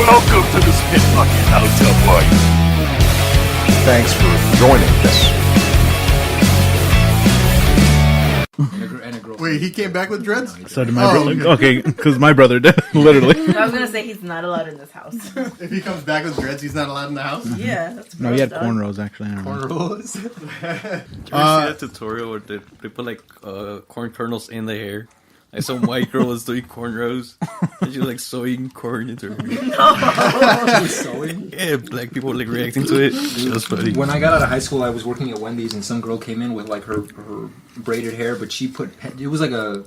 Welcome to the Spit Bucket Hotel Party. Thanks for joining us. Wait, he came back with dreads? So did my brother. Okay, because my brother did, literally. I was going to say he's not allowed in this house. If he comes back with dreads, he's not allowed in the house? Yeah, that's No, he had gross, cornrows, actually. I don't know. Cornrows? Did you ever see that tutorial where they put like corn kernels in the hair? Like some white girl was doing cornrows and she was like sewing corn into her hair. No. She was sewing? Yeah, black people like reacting to it. It was funny. When I got out of high school, I was working at Wendy's and some girl came in with like her braided hair, but she put, it was like a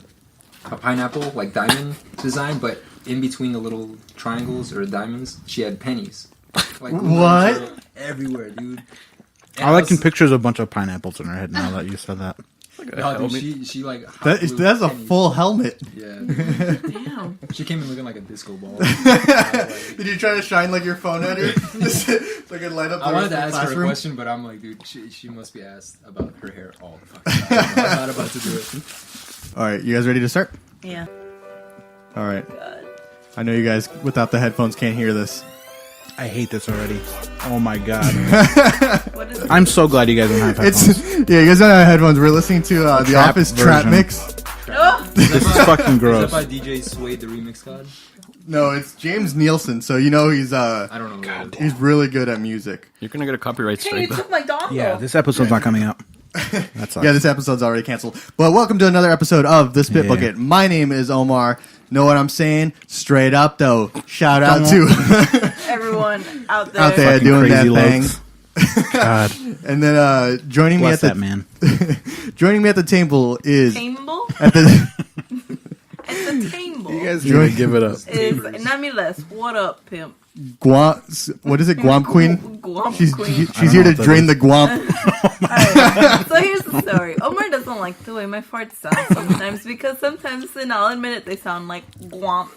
pineapple, like diamond design, but in between the little triangles or diamonds, she had pennies. Like, what? Everywhere, dude. I like in pictures a bunch of pineapples in her head now that you said that. No, dude, she like that's a pennies. full helmet. Yeah. Damn. She came in looking like a disco ball. Did you try to shine like your phone at her? So I could light up the I wanted to rest of the ask her a classroom? question, but I'm like, dude, she must be asked about her hair all the fucking time. I'm not about to do it. Alright, you guys ready to start? Yeah. Alright. God. I know you guys without the headphones can't hear this. I hate this already. Oh my god. What is I'm so glad you guys don't have headphones. Yeah, you guys don't have headphones. We're listening to The trap Office Trap version. Mix. Oh, This is fucking Is that gross. by DJ Suede, the remix god? No, it's James Nielsen, so you know he's I don't know. What it is. he's really good at music. You're gonna get a copyright hey, you strike. took my dongle. Yeah, this episode's not coming up. That sucks. Yeah, this episode's already canceled. But welcome to another episode of The Spit Yeah. Bucket. My name is Omar. Know what I'm saying? Straight up, though. Shout out to Everyone out there. out there Fucking doing that crazy thing. looks. God. And then joining Bless me that at man. the joining me at the table is Table? at the At the table. You guys need to give it up. is Namiles. What up, pimp? Guam. What is it? Guam Queen. Guam She's queen. she's know here to what that drain is. the Guam. Alright, so here's the story. Omar doesn't like the way my farts sound sometimes because sometimes, and I'll admit it, they sound like gwomp.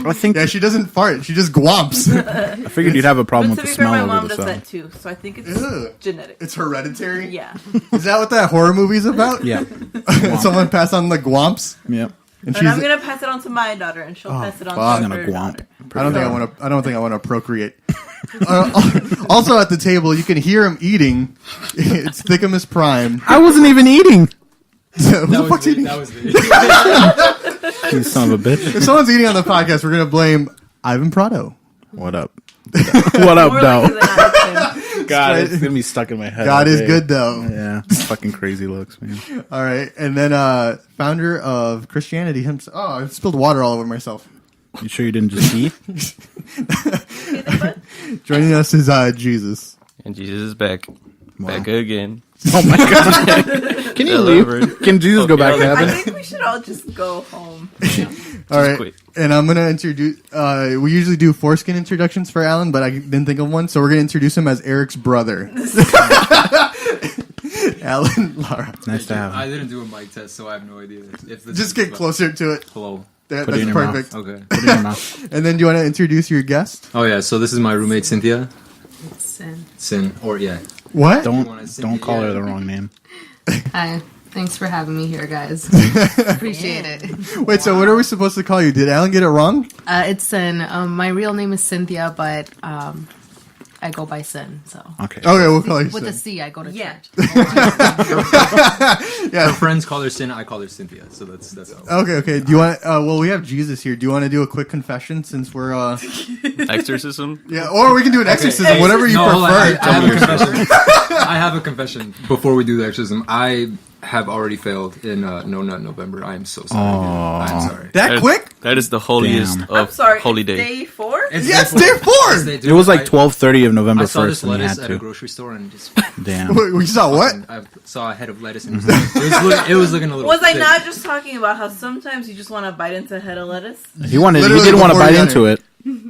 I think Yeah, she doesn't fart. She just guamps. I figured you'd have a problem But with to the be fair, smell my over mom the does sound. that too, so I think it's Ugh. genetic. It's hereditary. Yeah. Is that what that horror movie's about? Yeah. Someone passed on the Guamps, Yep. and And I'm she's. gonna pass it on to my daughter, and she'll pass it on fuck. to I'm her gonna gwomp. daughter. I don't think I want to procreate. Also at the table, you can hear him eating. It's Thickamus Prime. I wasn't even eating. Who the fuck's eating? That was me. You son of a bitch. If someone's eating on the podcast, we're gonna blame Ivan Prado. What up? What up, More though? likely than not, it's him. God, it's gonna be stuck in my head. God all is day. good though. Yeah, fucking crazy looks, man. All right, and then founder of Christianity himself. Oh, I spilled water all over myself. You sure you didn't just eat? Joining us is Jesus. And Jesus is back. Wow. Back again. Oh my god! Can you leave? Can Jesus go back to I heaven? think we should all just go home. All right, quit. and I'm gonna introduce. We usually do foreskin introductions for Alan, but I didn't think of one, so we're gonna introduce him as Eric's brother, Alan Lara. Nice to have I him. didn't do a mic test, so I have no idea if this Just is get closer to it. Hello. That, Put it that's in your perfect. mouth. Okay. Put it in your mouth. And then, do you want to introduce your guest? Oh yeah, so this is my roommate Cynthia. Sin. Sin, or yeah. What? Don't call her the wrong name. Hi. Thanks for having me here, guys. Appreciate it. Wait, so what are we supposed to call you? Did Alan get it wrong? It's Sin. My real name is Cynthia, but I go by Sin. So Okay. Okay, we'll call you. with a Sin. C, I go to Yeah. church. Her friends call her Sin, I call her Cynthia. So that's how. Okay. Do you want? Well, we have Jesus here. Do you want to do a quick confession since we're? Exorcism. Yeah, or we can do an exorcism, Hey, whatever you no, hold on. prefer. I have a confession. I have a confession before we do the exorcism. I have already failed in No Nut November. I am so sorry. dude. I'm sorry. That quick? That is the holiest Damn. I'm of sorry. holy it's day. Day 4? It's Yes, day day four. four! Yes, they do. It was like I- 12:30 of November I saw this 1st, and you lettuce had at a to. grocery store and just Damn. Wait, we saw what? I saw a head of lettuce and it was looking a little. Was I thick. not just talking about how sometimes you just want to bite into a head of lettuce? He Literally didn't want to before bite you got into it.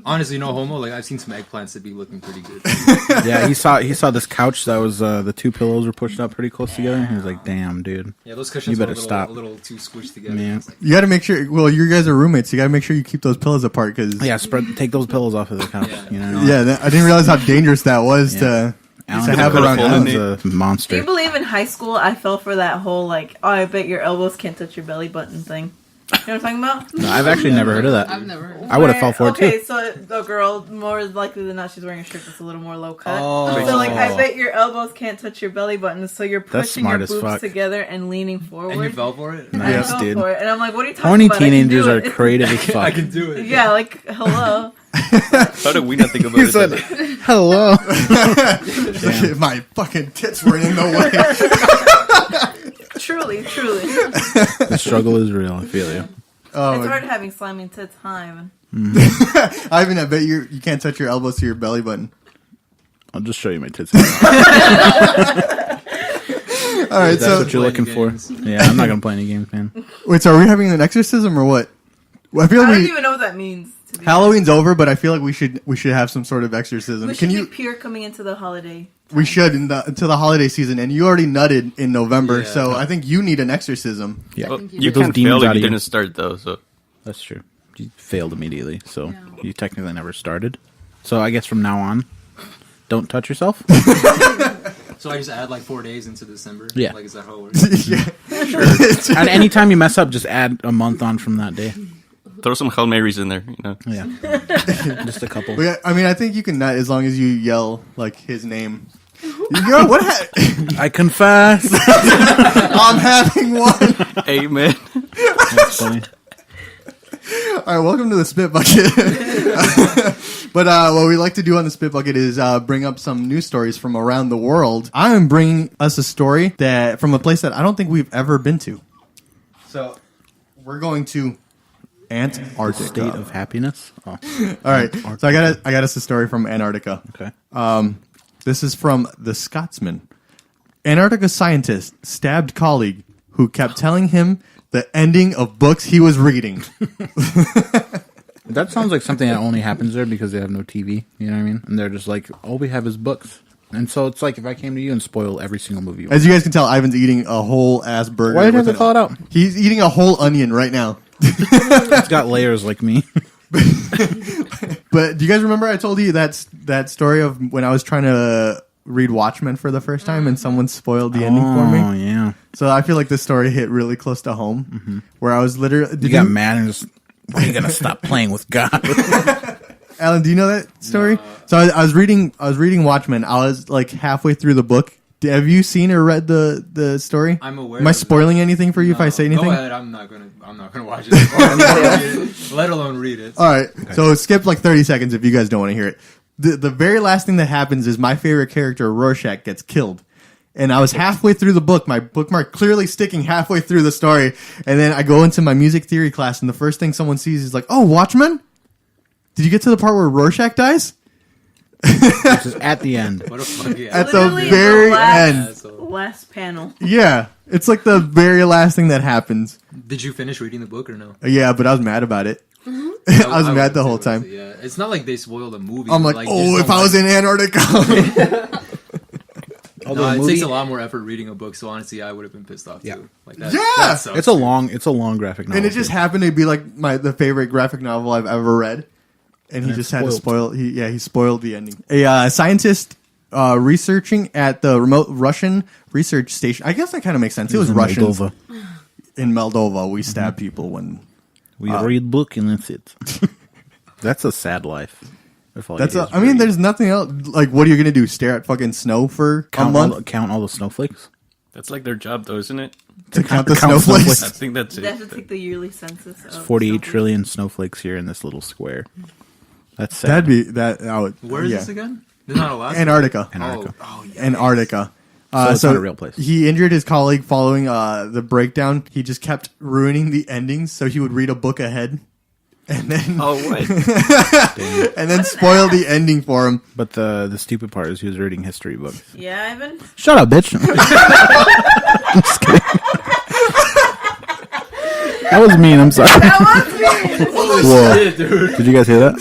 Honestly, no homo. Like I've seen some eggplants that be looking pretty good. Yeah, he saw this couch that was the two pillows were pushed up pretty close together. He was like, "Damn, dude." Yeah, those cushions You were better stop. a little too squished together. Man. It's like, You got to make sure. Well, you guys are roommates. You got to make sure you keep those pillows apart because. Yeah, take those pillows off of the couch. Yeah. You know. Yeah, I didn't realize how dangerous that was Yeah. to Alan to have around Alan's Alan. a Do monster. you believe in high school I fell for that whole, like, oh, I bet your elbows can't touch your belly button thing? You know what I'm talking about? No, I've actually never heard of that. I've never heard of I would have fell for it Okay, too. so the girl, more likely than not, she's wearing a shirt that's a little more low cut. Oh. So, like, I bet your elbows can't touch your belly button, so you're That's pushing smart your as boobs fuck. together and leaning forward. And you fell for it? I Nice, fell dude. for it. And I'm like, what are you talking Horny about? I can teenagers do are it. creative as fuck. I can do it. Yeah, like, hello. How did we not think about He it? said, then? "Hello." My fucking tits were in the way. Truly. The struggle is real. I feel you. Oh, It's hard having slimy tits, huh, Ivan? Ivan, I bet you can't touch your elbows to your belly button. I'll just show you my tits. All right, That's so what you're looking for. games. Yeah, I'm not gonna play any games, man. wait, so are we having an exorcism or what? Well, I feel I like don't even know what that means. To be Halloween's over, but I feel like we should have some sort of exorcism. honest. We should be pure coming into the holiday. We should into the holiday season, and you already nutted in November, Yeah. so I think you need an exorcism. Yeah, Well, think you Get those can't demons fail out if of you you. didn't start though. So that's true. You failed immediately, so Yeah. you technically never started. So I guess from now on, don't touch yourself. So I just add like 4 days into December? Yeah. Like, is that how it works? Yeah. And anytime you mess up, just add a month on from that day. throw some Hail Marys in there. You know. Yeah, just a couple. I mean, I think you can nut as long as you yell like his name. Yo, what? I confess. I'm having one. Amen. That's funny. All right, welcome to the Spit Bucket. But what we like to do on the Spit Bucket is bring up some news stories from around the world. I am bringing us a story that from a place that I don't think we've ever been to. So we're going to Antarctica. State of happiness. Oh, All right, so I got us a story from Antarctica. okay. This is from The Scotsman. Antarctica scientist stabbed colleague who kept telling him the ending of books he was reading. That sounds like something that only happens there because they have no TV. You know what I mean? And they're just like, all we have is books. And so it's like if I came to you and spoil every single movie. You As you guys can tell, Ivan's eating a whole ass burger. Why did you have with to call it out? He's eating a whole onion right now. It's got layers like me. But do you guys remember I told you that story of when I was trying to read Watchmen for the first time and someone spoiled the ending for me? Oh, yeah. So I feel like this story hit really close to home, where I was literally. You got mad and just, when are you going to stop playing with God? Alan, do you know that story? So I was reading Watchmen. I was like halfway through the book. Have you seen or read the story? I'm aware. Am I of spoiling anything for you if I say anything? Go ahead. I'm not gonna watch it. Let alone read it. All right. So skip like 30 seconds if you guys don't want to hear it. The very last thing that happens is my favorite character, Rorschach, gets killed. And I was halfway through the book, my bookmark clearly sticking halfway through the story. And then I go into my music theory class, and the first thing someone sees is like, "Oh, Watchmen? Did you get to the part where Rorschach dies?" Which is at the end. What a fuck yeah. At the Literally very last- end. Asshole. Last panel. Yeah. It's like the very last thing that happens. Did you finish reading the book or no? Yeah, but I was mad about it. I I was mad would the whole too, time. Yeah, it's not like they spoiled the movie. I'm but, like, just oh, if don't I was like- in Antarctica. Although No, it movie- takes a lot more effort reading a book, so honestly, I would have been pissed off too. Yeah. Like that. Yeah! that sucks. It's a long graphic novel. And it just too. happened to be like the favorite graphic novel I've ever read. And he And just it's had to spoiled. spoil. He spoiled the ending. A scientist researching at the remote Russian research station. I guess that kind of makes sense. It was in Russians Moldova. in Moldova. We stab people when. We read book and that's it. That's a sad life. If all That's. you do is I mean, read. there's nothing else. Like, what are you gonna do? Stare at fucking snow for a count all, month count all the snowflakes. That's like their job, though, isn't it? to count the count snowflakes? I think that's They have it. to take the yearly census. There's of 48 snowflakes. trillion snowflakes here in this little square. That's sad. That'd be that. I would, Where is yeah. this again? They're not Alaska. Antarctica. Antarctica. Oh, yeah. Antarctica. So it's not a real place. He injured his colleague following the breakdown. He just kept ruining the endings, so he would read a book ahead, and then Oh, what? and then spoil the ending for him. But the stupid part is he was reading history books. Yeah, Ivan. Shut up, bitch. I'm just kidding. That was mean. I'm sorry. That was me. Whoa. Shit, dude. Did you guys hear that?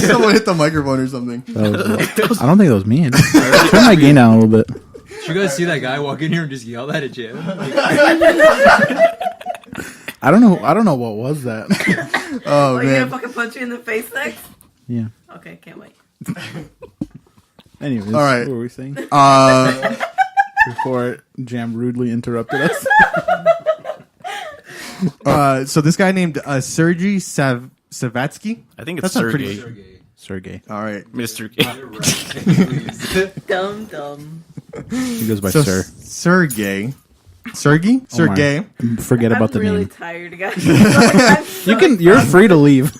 Someone hit the microphone or something. That was, I don't think that was mean. Turn my gain down a little bit. Did you guys see that guy walk in here and just yell that at Jim? I don't know what was that. Oh Oh, you gonna man! fucking punch you in the face next? Yeah. Okay, can't wait. Anyways, All right. what were we saying? Uh, Before Jam rudely interrupted us. So this guy named Sergei Savatsky. I think it's That's not Sergey. pretty- Sergey. All right. Mr. You're right. Dumb. He goes by So Sir. Sergey. Omar, Sergey. Forget about the I'm really name. tired, guys. You're free to leave.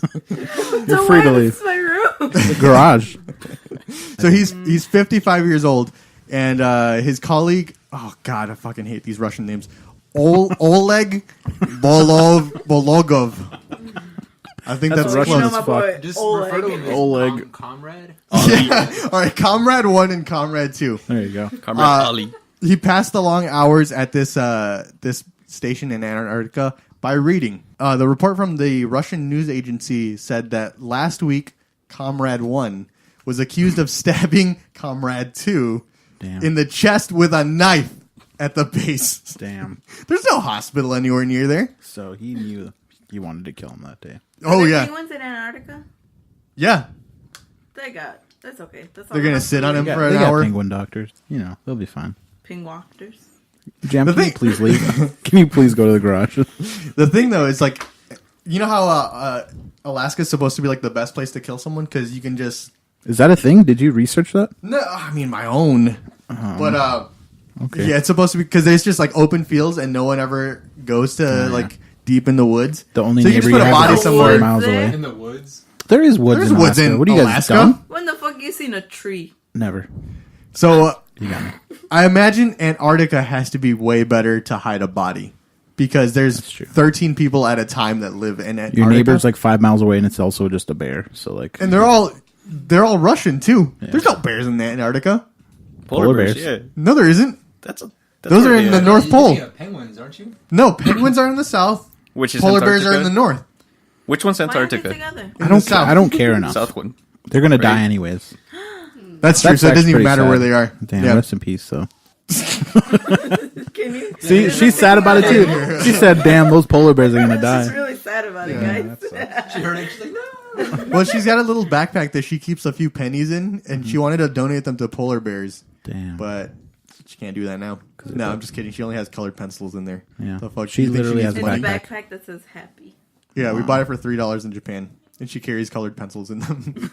You're free to leave. This is my room. The garage. So he's 55 years old, and his colleague. Oh God, I fucking hate these Russian names. Oleg Bologov. I think that's Russian You know as my fuck. boy, Just Oleg. refer to him as Oleg. Comrade. Yeah. All right, Comrade 1 and Comrade 2. There you go. Comrade Ali. He passed the long hours at this this station in Antarctica by reading. The report from the Russian news agency said that last week, Comrade 1 was accused of stabbing Comrade 2 Damn. in the chest with a knife at the base. Damn. There's no hospital anywhere near there. So he knew you wanted to kill him that day. Oh, Are there yeah. penguins in Antarctica? Yeah. That's okay. That's all They're going to I sit on him They for an got hour. penguin doctors. You know, they'll be fine. Pingwalkers. Jam, The can you thing- please leave? Can you please go to the garage? The thing, though, is like, you know how Alaska's supposed to be like the best place to kill someone? Because you can just. Is that a thing? Did you research that? No, I mean, my own. But, Okay. yeah, it's supposed to be because there's just like open fields and no one ever goes to like deep in the woods. The only so you neighbor just put a have body is somewhere. 4 miles away. In the woods. There is woods There's in woods Alaska. in What are you guys Alaska? dumb? When the fuck you seen a tree? Never. So You got me. I imagine Antarctica has to be way better to hide a body because there's That's true. 13 people at a time that live in Antarctica. Your neighbor's like 5 miles away, and it's also just a bear. So like, and they're all Russian too. There's no bears in Antarctica. Polar Polar bears. bears. Yeah. No, there isn't. That's Those where are in they the North You're Pole. thinking of penguins, aren't you? No, penguins are in the south. Which is Polar Antarctica? bears are in the north. Which one's Why aren't they Antarctica? together? I don't. south. I don't care enough. South one. They're gonna die Right? anyways. That's true. That's So it doesn't actually even matter pretty where sad. they are. Damn. Yeah. Rest in peace. So. Can you? See, she's sad about it too. She said, "Damn, those polar bears are gonna She's die." really sad about it, guys. She heard it. She's like, no. Well, she's got a little backpack that she keeps a few pennies in, and she wanted to donate them to polar bears, Damn. but she can't do that now. No, I'm just kidding. She only has colored pencils in there. Yeah. The fuck? She You think literally needs has a It's a money? backpack. backpack that says happy. Yeah, we bought it for $3 in Japan, and she carries colored pencils in them.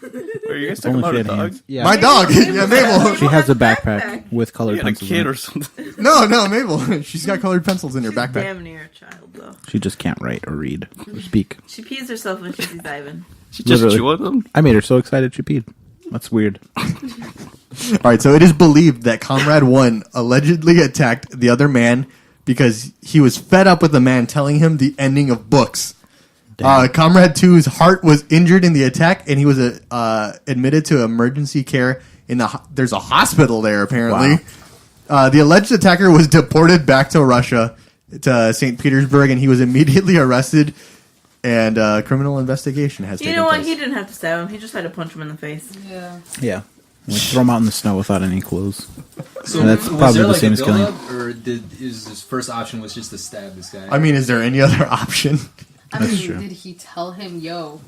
Are you guys If only talking she about a had dog? hands. Yeah. My dog, yeah, Mabel. She has a backpack backpack. with colored You got a pencils. kid in or it. something. No, Mabel. She's got colored pencils in her She's backpack. damn near a child, though. She just can't write or read or speak. She pees herself when she's diving. She just Literally. chew on them. I made her so excited she peed. That's weird. All right, so it is believed that Comrade 1 allegedly attacked the other man because he was fed up with the man telling him the ending of books. Comrade 2's heart was injured in the attack, and he was admitted to emergency care in there's a hospital there, apparently. The alleged attacker was deported back to Russia, to St. Petersburg, and he was immediately arrested, and criminal investigation has You taken know what? place. He didn't have to stab him. He just had to punch him in the face. Yeah. Yeah. Like, throw him out in the snow without any clothes. So And that's was probably there the like same a as killing. build-up, or is his first option was just to stab this guy? I mean, is there any other option? I That's mean, true. did he tell him, "Yo,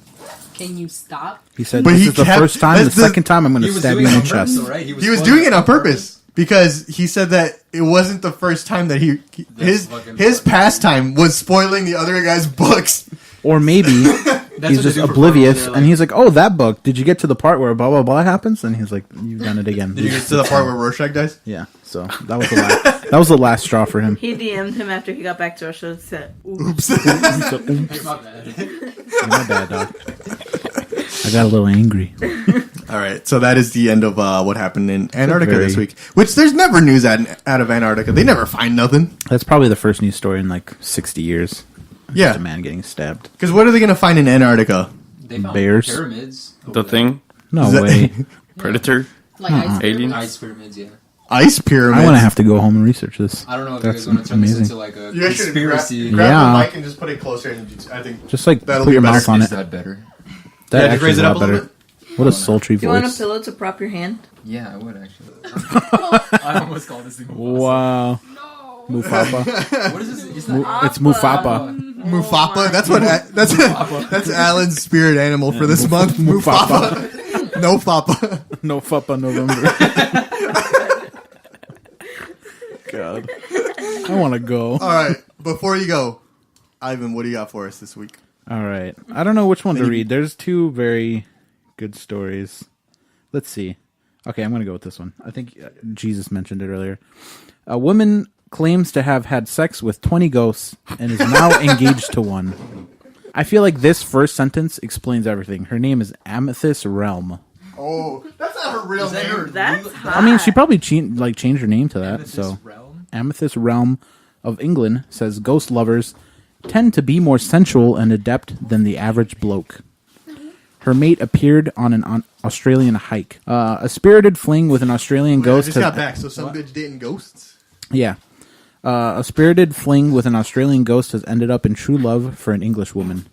can you stop"? He said, But "This he is the kept- first time. The that's the- second time, I'm going he to was stab doing you in it the on chest." purpose, right? He was doing it on purpose because he said that it wasn't the first time that his fucking his funny. pastime was spoiling the other guy's books. Or maybe That's he's what they just do for oblivious, fun. They're and like, he's like, "Oh, that book. Did you get to the part where blah blah blah happens?" And he's like, "You've done it again." Did you get to the part where Rorschach dies? Yeah. So that was the last. That was the last straw for him. He DM'd him after he got back to Russia and said, "Ooh, Oops. So, It's not bad. my bad, dog. I got a little angry. All right, so that is the end of what happened in Antarctica very- this week. Which there's never news out of Antarctica. They never find nothing. That's probably the first news story in like 60 years. Just a Yeah, man getting stabbed. because what are they going to find in Antarctica? They found Bears. pyramids. The thing. No Is that- way. Predator. Like ice Aliens? Ice pyramids, yeah. Ice pyramids. I want to have to go home and research this. I don't know if That's you guys want to turn this amazing. into like a You guys should conspiracy. grab- Yeah. the mic and just put it closer. And I think Just like That'll put be your better. mouth on Is it. that better? That Yeah, just actually raise is it a up lot a little better. What a sultry do you want a voice. pillow to prop your hand?" Yeah, I would actually. I almost called this thing Mufasa. Wow. Mufapa. What is this? It's not It's Mufapa. Mufapa. That's Alan's spirit animal for this month. Mufapa. No Fapa. No Fapa November. God. I want to go. All right, before you go, Ivan, what do you got for us this week? All right. I don't know which one to read. There's two very good stories. Let's see. Okay, I'm going to go with this one. I think Jesus mentioned it earlier. A woman claims to have had sex with 20 ghosts and is now engaged to one. I feel like this first sentence explains everything. Her name is Amethyst Realm. Oh, that's not her real name. That's hot. I mean, she probably changed her name to that. Amethyst Realm? Amethyst Realm of England says ghost lovers tend to be more sensual and adept than the average bloke. Her mate appeared on an Australian hike. A spirited fling with an Australian ghost. I just got back, so some bitch dating ghosts? Yeah. A spirited fling with an Australian ghost has ended up in true love for an English woman.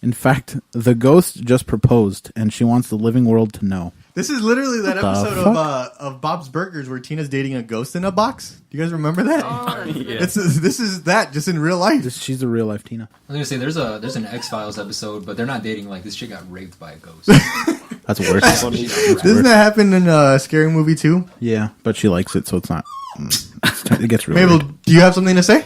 In fact, the ghost just proposed, and she wants the living world to know. This is literally that The episode fuck? of Bob's Burgers where Tina's dating a ghost in a box. Do you guys remember that? Oh, Yeah. This is that, just in real life. She's a real life Tina. I was gonna say there's an X-Files episode, but they're not dating. Like this chick got raped by a ghost. That's worse. That's Doesn't worse. that happen in a scary movie too? Yeah, but she likes it, so it's not. It gets really Mabel, weird. do you have something to say?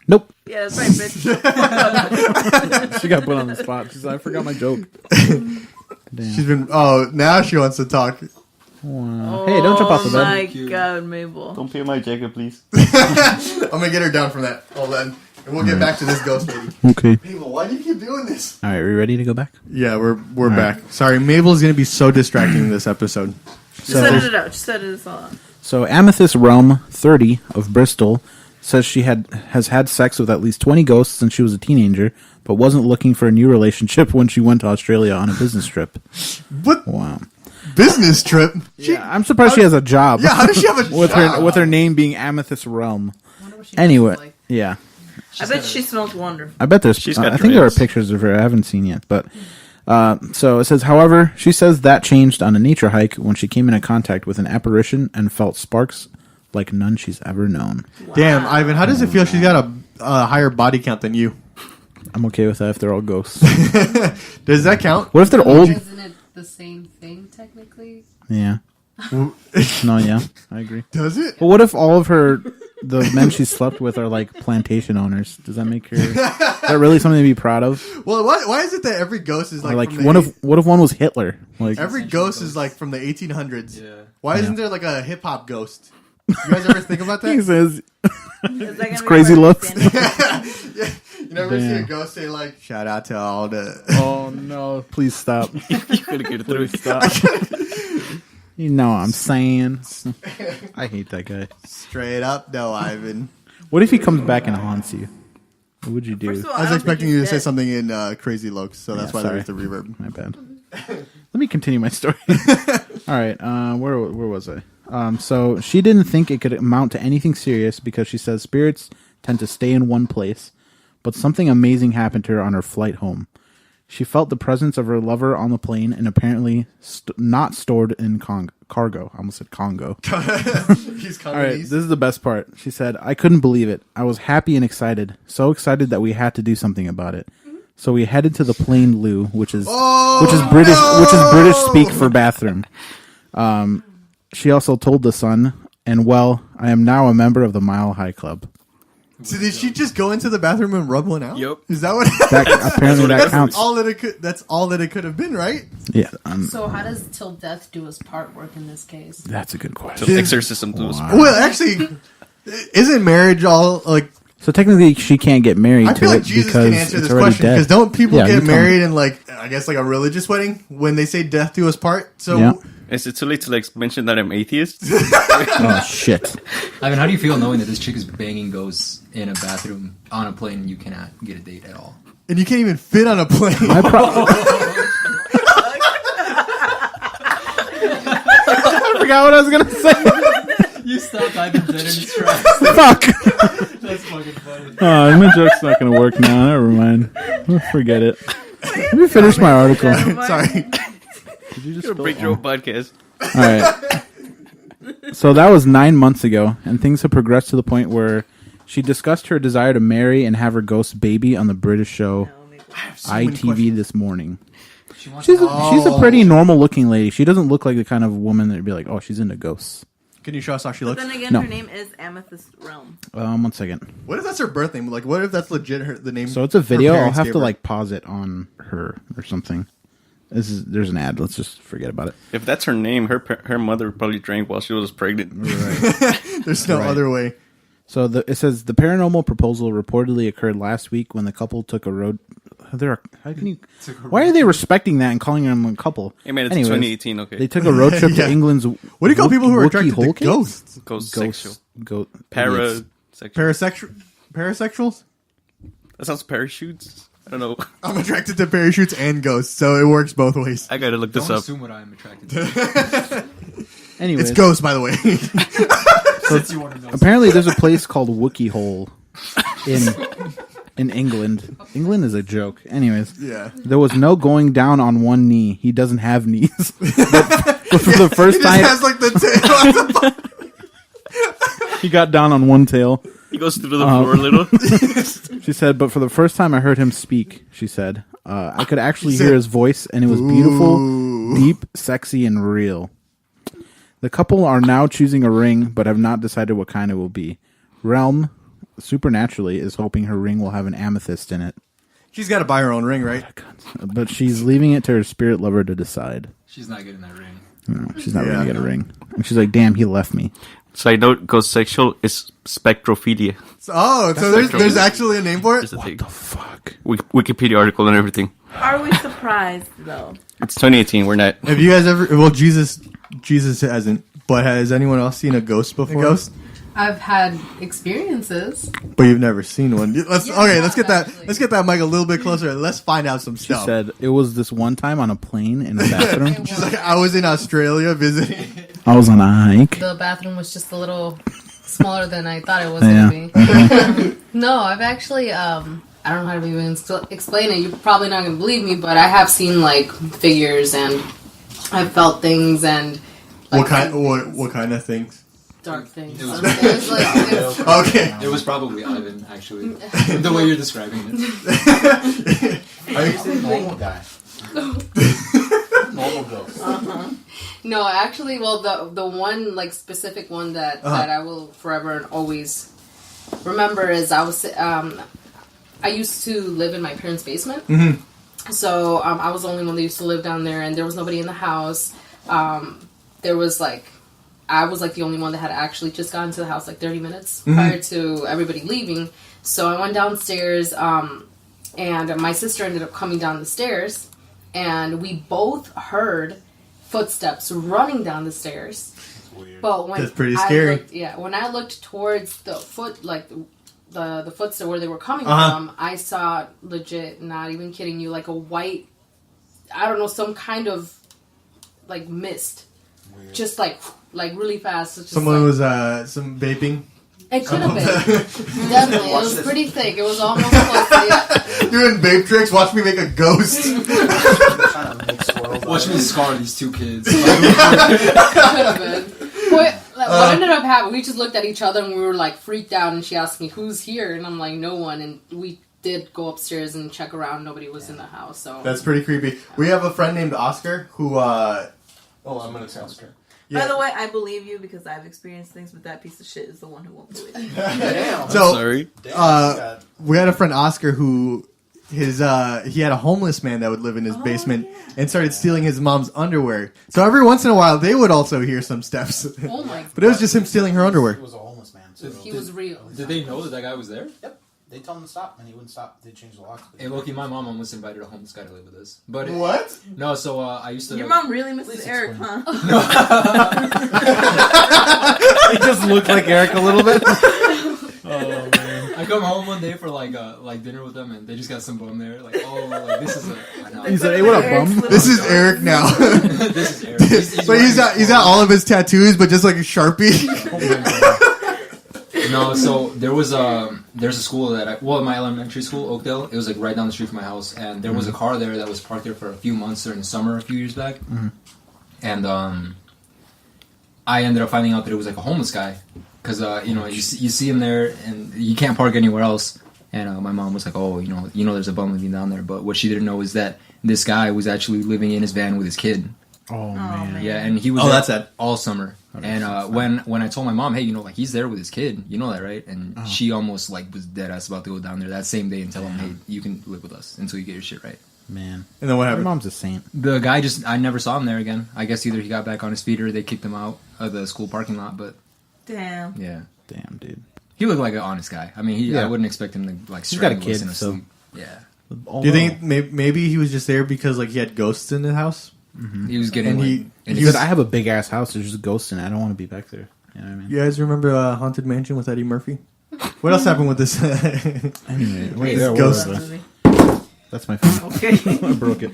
Nope. yeah, that's right, bitch. She got put on the spot. She's like, I forgot my joke. She's been. Oh, now she wants to talk. Wow. Hey, don't jump off the Oh bed. my god, Mabel. Don't peel my jacket, please. I'm gonna get her down from that. Hold on, and we'll get back to this ghost lady. Okay. Mabel, why do you keep doing this? All right, we ready to go back? Yeah, we're right. back. Sorry, Mabel's gonna be so distracting this episode. Just set it out. Just set it all out. So Amethyst Realm, 30, of Bristol, says she has had sex with at least 20 ghosts since she was a teenager, but wasn't looking for a new relationship when she went to Australia on a business trip. What Wow. business trip? Yeah, I'm surprised she has a job. Yeah, how does she have a with job? her name being Amethyst Realm. I wonder what she Anyway, looks like. yeah. I bet she smells wonderful. I bet there's. She's got I think there are dreads. pictures of her. I haven't seen yet, but so it says. However, she says that changed on a nature hike when she came into contact with an apparition and felt sparks like none she's ever known. Damn, Ivan, how does it feel? She's got a higher body count than you. I'm okay with that if they're all ghosts. Does that count? What if they're old? Isn't it the same thing technically? Yeah. No, yeah, I agree. Does it? But what if all of the men she slept with are like plantation owners? Does that make her? Is that really something to be proud of? Well, why is it that every ghost is Or like, like from what if one was Hitler? Like every ghost is like from the 1800s? Yeah. Why isn't there like a hip hop ghost? You guys ever think about he that? says, Is that gonna be crazy part of looks. the stand-up? Yeah, you never see a Damn. ghost say like, "Shout out to all the." "Oh no, please stop, You gotta get it through. please stop." You know what I'm saying? I hate that guy. Straight up, no, Ivan. What if he comes back and haunts you? What would you do? First of all, I was don't expecting think you to he's say dead. something in Crazy Looks, so that's Yeah, why sorry. there's the reverb. My bad. Let me continue my story. All right, where was I? So she didn't think it could amount to anything serious because she says spirits tend to stay in one place, but something amazing happened to her on her flight home. She felt the presence of her lover on the plane and apparently not stored in cargo. I almost said Congo. He's All right, Congolese. this is the best part. She said, I couldn't believe it. I was happy and excited. So excited that we had to do something about it. So we headed to the plane loo, which is British speak for bathroom. She also told the Sun, and well, I am now a member of the Mile High Club. So did she just go into the bathroom and rub one out? Yup. Is that what? That apparently that That's counts. all that it could. That's all that it could have been, right? Yeah, So how does till death do his part work in this case? that's a good So question. exorcism to us. Wow. Well, actually, isn't marriage all like? So technically, she can't get married I to feel like it Jesus because can answer it's this already question dead. because don't people Yeah, you get tell me. married in like I guess like a religious wedding when they say death do us part? So Yeah. Is it too late to like mention that I'm atheist? Oh shit! Ivan, how do you feel knowing that this chick is banging ghosts in a bathroom on a plane and you cannot get a date at all? and you can't even fit on a plane. I forgot what I was gonna say. You stopped Ivan dead in his tracks. Fuck. That's fucking funny. Oh, my joke's not gonna work now. Never mind. Forget it. Let me finish my article. Sorry. Did you just You're a break your own podcast. All right. So that was 9 months ago, and things have progressed to the point where she discussed her desire to marry and have her ghost baby on the British show ITV this morning. She's a pretty normal looking lady. She doesn't look like the kind of woman that'd be like, oh, she's into ghosts. Can you show us how she But looks? then again, No. her name is Amethyst Realm. 1 second. What if that's her birth name? Like, what if that's legit the name? So it's a her video. I'll parents have gave to her? like pause it on her or something. There's an ad. Let's just forget about it. If that's her name, her mother probably drank while she was pregnant. There's no Right. other way. So it says the paranormal proposal reportedly occurred last week when the couple took a road. How can you? Why are they respecting that and calling them a couple? Hey man, it's Anyways, 2018. Okay, They took a road trip Yeah. to England's. What do you call people who are attracted to Wookiee hole cave? ghosts? ghost sexual, Idiots. parasexual. Parasexuals? That sounds parachutes. I don't know. I'm attracted to parachutes and ghosts, so it works both ways. I gotta look this Don't up. assume what I'm attracted to. Anyways, It's ghosts, by the way. Since you want to know. apparently there's a place called Wookiee Hole in England. England is a joke. Anyways, Yeah. there was no going down on one knee. He doesn't have knees. but for the first He just time, has like the tail on the he got down on one tail. He goes through the floor a little. She said, but for the first time I heard him speak, she said, I could actually He said- hear his voice, and it was beautiful, deep, sexy, and real. The couple are now choosing a ring, but have not decided what kind it will be. Realm, supernaturally, is hoping her ring will have an amethyst in it, She's got to buy her own ring, right? but she's leaving it to her spirit lover to decide. She's not getting that ring. No, she's not Yeah. going to get a ring. And she's like, damn, he left me. Side note: ghost sexual is spectrophilia. So there's actually a name for it? It's a thing. Fuck. Wikipedia article and everything. Are we surprised though? It's 2018. We're not. Have you guys ever... Well, Jesus hasn't, but has anyone else seen a ghost before? A ghost? I've had experiences. But you've never seen one. Let's get that. actually. Let's get that mic a little bit closer. And let's find out some She stuff. said, it was this one time on a plane in a bathroom. She's like, I was in Australia visiting. I was on a hike. The bathroom was just a little smaller than I thought it was Yeah. going to be. No, I've actually, I don't know how to even explain it. You're probably not going to believe me, but I have seen, like, figures and I've felt things and... Like, What kind of things? dark things. It was- It was like, it was- Okay. It was probably Ivan, actually. The way you're describing it. Normal guy. Normal ghost. no, actually, well, the one, like, specific one that I will forever and always remember is I used to live in my parents' basement. Mm-hmm. So I was the only one that used to live down there, and there was nobody in the house. There was like, I was like the only one that had actually just gotten to the house like 30 minutes prior to everybody leaving. So I went downstairs, and my sister ended up coming down the stairs, and we both heard footsteps running down the stairs. But when That's pretty scary. when I looked towards the foot, like the footsteps where they were coming Uh-huh. from, I saw legit, not even kidding you, like a white, I don't know, some kind of like mist, just like really fast. It's just Someone like, was some vaping. It could have been. Definitely, it was pretty thick. It was almost close to yeah. Doing vape tricks. Watch me make a ghost. Trying to make swirls. Watch me scar these two kids. Could have been. What ended up happening, we just looked at each other and we were like freaked out, and she asked me, who's here? And I'm like, no one. And we did go upstairs and check around. Nobody was in the house. So That's pretty creepy. We have a friend named Oscar who. Oh, I'm gonna tell Oscar. Yeah. By the way, I believe you because I've experienced things, but that piece of shit is the one who won't believe you. Damn. So Sorry. Damn, we had a friend Oscar who he had a homeless man that would live in his basement and started stealing his mom's underwear. So every once in a while they would also hear some steps. oh my But it was just him stealing her He underwear. was a homeless man. So he was real. Did they know that guy was there? Yep. They told him to stop, and he wouldn't stop. They changed the locks. Hey, Loki, my mom almost invited a homeless guy to live with us. But What? No, so I used to. Your mom really misses Eric, huh? He just looked like Eric a little bit. Oh man! I come home one day for like dinner with them, and they just got some bum there. Like, this is a. I know. He said, hey, what up, bum? This is Eric now. This is Eric. But he's got all of his tattoos, but just like a Sharpie. No, so there's a school that my elementary school, Oakdale, it was like right down the street from my house, and there was a car there that was parked there for a few months during the summer a few years back, and I ended up finding out that it was like a homeless guy, because you see him there and you can't park anywhere else, and my mom was like, oh, there's a bum living down there, but what she didn't know is that this guy was actually living in his van with his kid. Oh man. Yeah, and he was Oh, there that's sad. all summer. And when I told my mom, hey, like he's there with his kid, you know that, right? And she almost like was dead ass about to go down there that same day and tell him, hey, you can live with us until you get your shit right. Man. And then what Your happened? mom's a saint. The guy I never saw him there again. I guess either he got back on his feet or they kicked him out of the school parking lot. But Damn. yeah, Damn, dude. he looked like an honest guy. I mean, Yeah. I wouldn't expect him to like He's got a strangle us kid, in so- sleep. Yeah, Oh, Do you think maybe he was just there because like he had ghosts in the house? he was getting. And like, he- and He he's- said, I have a big ass house. There's just ghosts in it. I don't want to be back there. You know what I mean? You guys remember Haunted Mansion with Eddie Murphy? What else happened with this? Anyway, wait, It's there ghost. was movie. That's my phone. Okay. I broke it.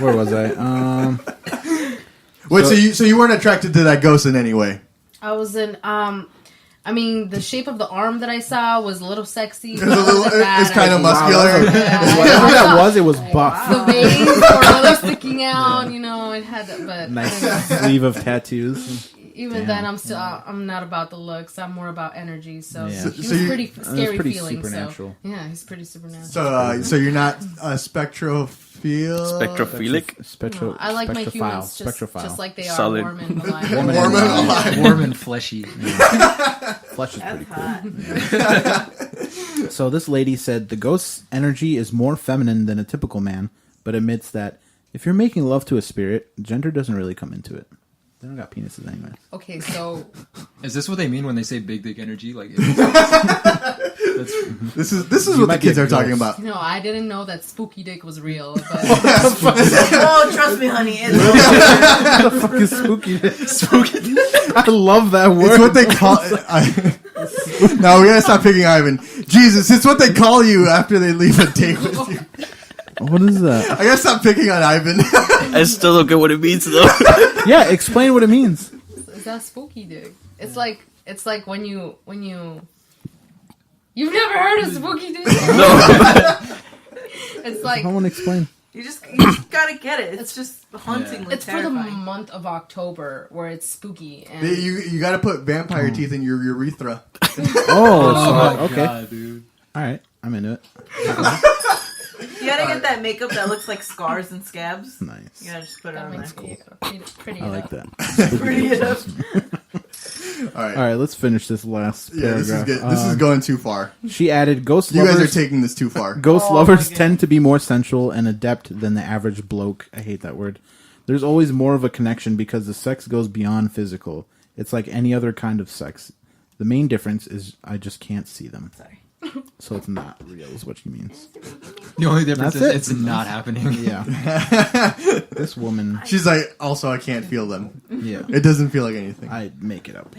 Where was I? Wait, so you weren't attracted to that ghost in any way? I was in. I mean, the shape of the arm that I saw was a little sexy. It's, a little, it's kind of Wow, muscular. Whatever that was, it was buff. The veins were a little sticking out. You know, it had. But Nice sleeve of tattoos. even Damn. then, I'm not about the looks. I'm more about energy. So Yeah. he So was you- pretty was scary pretty feeling. supernatural. So yeah, he's pretty supernatural. So you're not a spectrophile? Spectrophilic? Spectro, No, I like my spectrophile, humans just spectrophile. like they are, Solid. warm and alive. Warm and alive. warm and fleshy. Flesh is That's pretty cool. hot. So this lady said the ghost's energy is more feminine than a typical man, but admits that if you're making love to a spirit, gender doesn't really come into it. They don't got penises anyway. Okay, so Is this what they mean when they say big dick energy? Like, This is You what the might kids get are talking ghosts. about. no, I didn't know that spooky dick was real. But Oh, trust me, honey. It's What the fuck is spooky? Spooky. I love that word. It's what they call. No, we gotta stop picking Ivan. Jesus, it's what they call you after they leave a date with you. What is that? I gotta stop picking on Ivan. I still don't get what it means though. Yeah, explain what it means. is that spooky dick? It's like when you you've never heard of spooky dick? It's like Someone explain. you just gotta get it. It's just hauntingly it's for the terrifying. month of October where it's spooky and you gotta put vampire teeth in your urethra. Oh, so, okay. God, dude. All right, I'm into it. You gotta get that makeup that looks like scars and scabs. You Nice. gotta just put it that on makes there. it pretty. I like that. Pretty it up. All right. All right, let's finish this last Yeah, this is paragraph. good. This is going too far. She added, "Ghost You guys lovers, are taking this too far. ghost Oh, lovers my God. tend to be more sensual and adept than the average bloke." I hate that word. There's always more of a connection because the sex goes beyond physical. It's like any other kind of sex. The main difference is I just can't see them. Sorry. So it's not real, is what she means. The only difference That's is it. it's not happening. Yeah. This woman, She's like, also, I can't feel them. yeah. It doesn't feel like anything. I make it up.